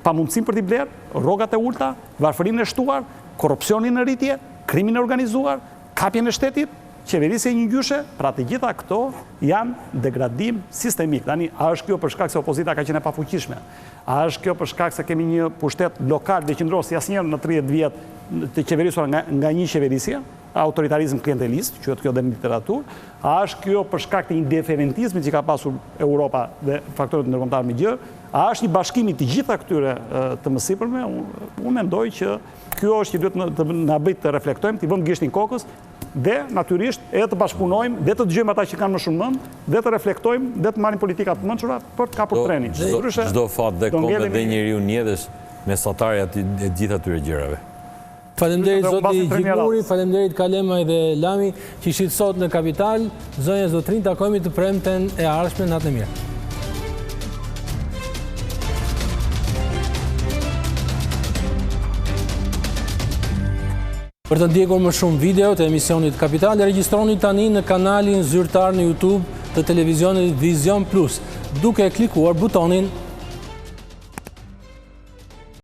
pamundësim për t'i blerë, rrogat e ulta, varfërinë e shtuar, korrupsionin në rritje, krimin e organizuar, kapjen e shtetit, qeverisja e një gjyshe, pra të gjitha këto janë degradim sistemik. Tani, a është kjo për shkak se opozita ka qenë e pafuqishme? A është kjo për shkak se kemi një pushtet lokal dhe qendror si asnjëherë në 30 vjet të qeverisur nga një qeverisje, autoritarizm klientelist, quhet kjo dhe në literaturë? A është kjo për shkak të indiferentizmit që ka pasur Europa dhe faktorët ndërkombëtar me gjë? A është një bashkim i të gjitha këtyre të mësipërme? Unë mendoj që kjo është që duhet të na bëjë të reflektojmë, të vëmë gishtin kokës dhe natyrisht edhe të bashkëpunojmë, dhe të dëgjojmë ata që kanë më shumë mend, dhe të reflektojmë, dhe të marrim politika të mençura për të kapur trenin. Çdo fat dhe kohë dhe njeriu njëdhesh mesatarja e gjitha atyre gjërave. Faleminderit zoti Gjiknuri, faleminderit Kalemaj dhe Lami që ishit sot në Kapital. Zonja e zotrin, takojmë të premten e ardhshme. Natën e mirë. Për të ndjekur më shumë video të emisionit Kapital, regjistroni tani në kanalin zyrtar në YouTube të televizionit Vizion Plus, duke klikuar butonin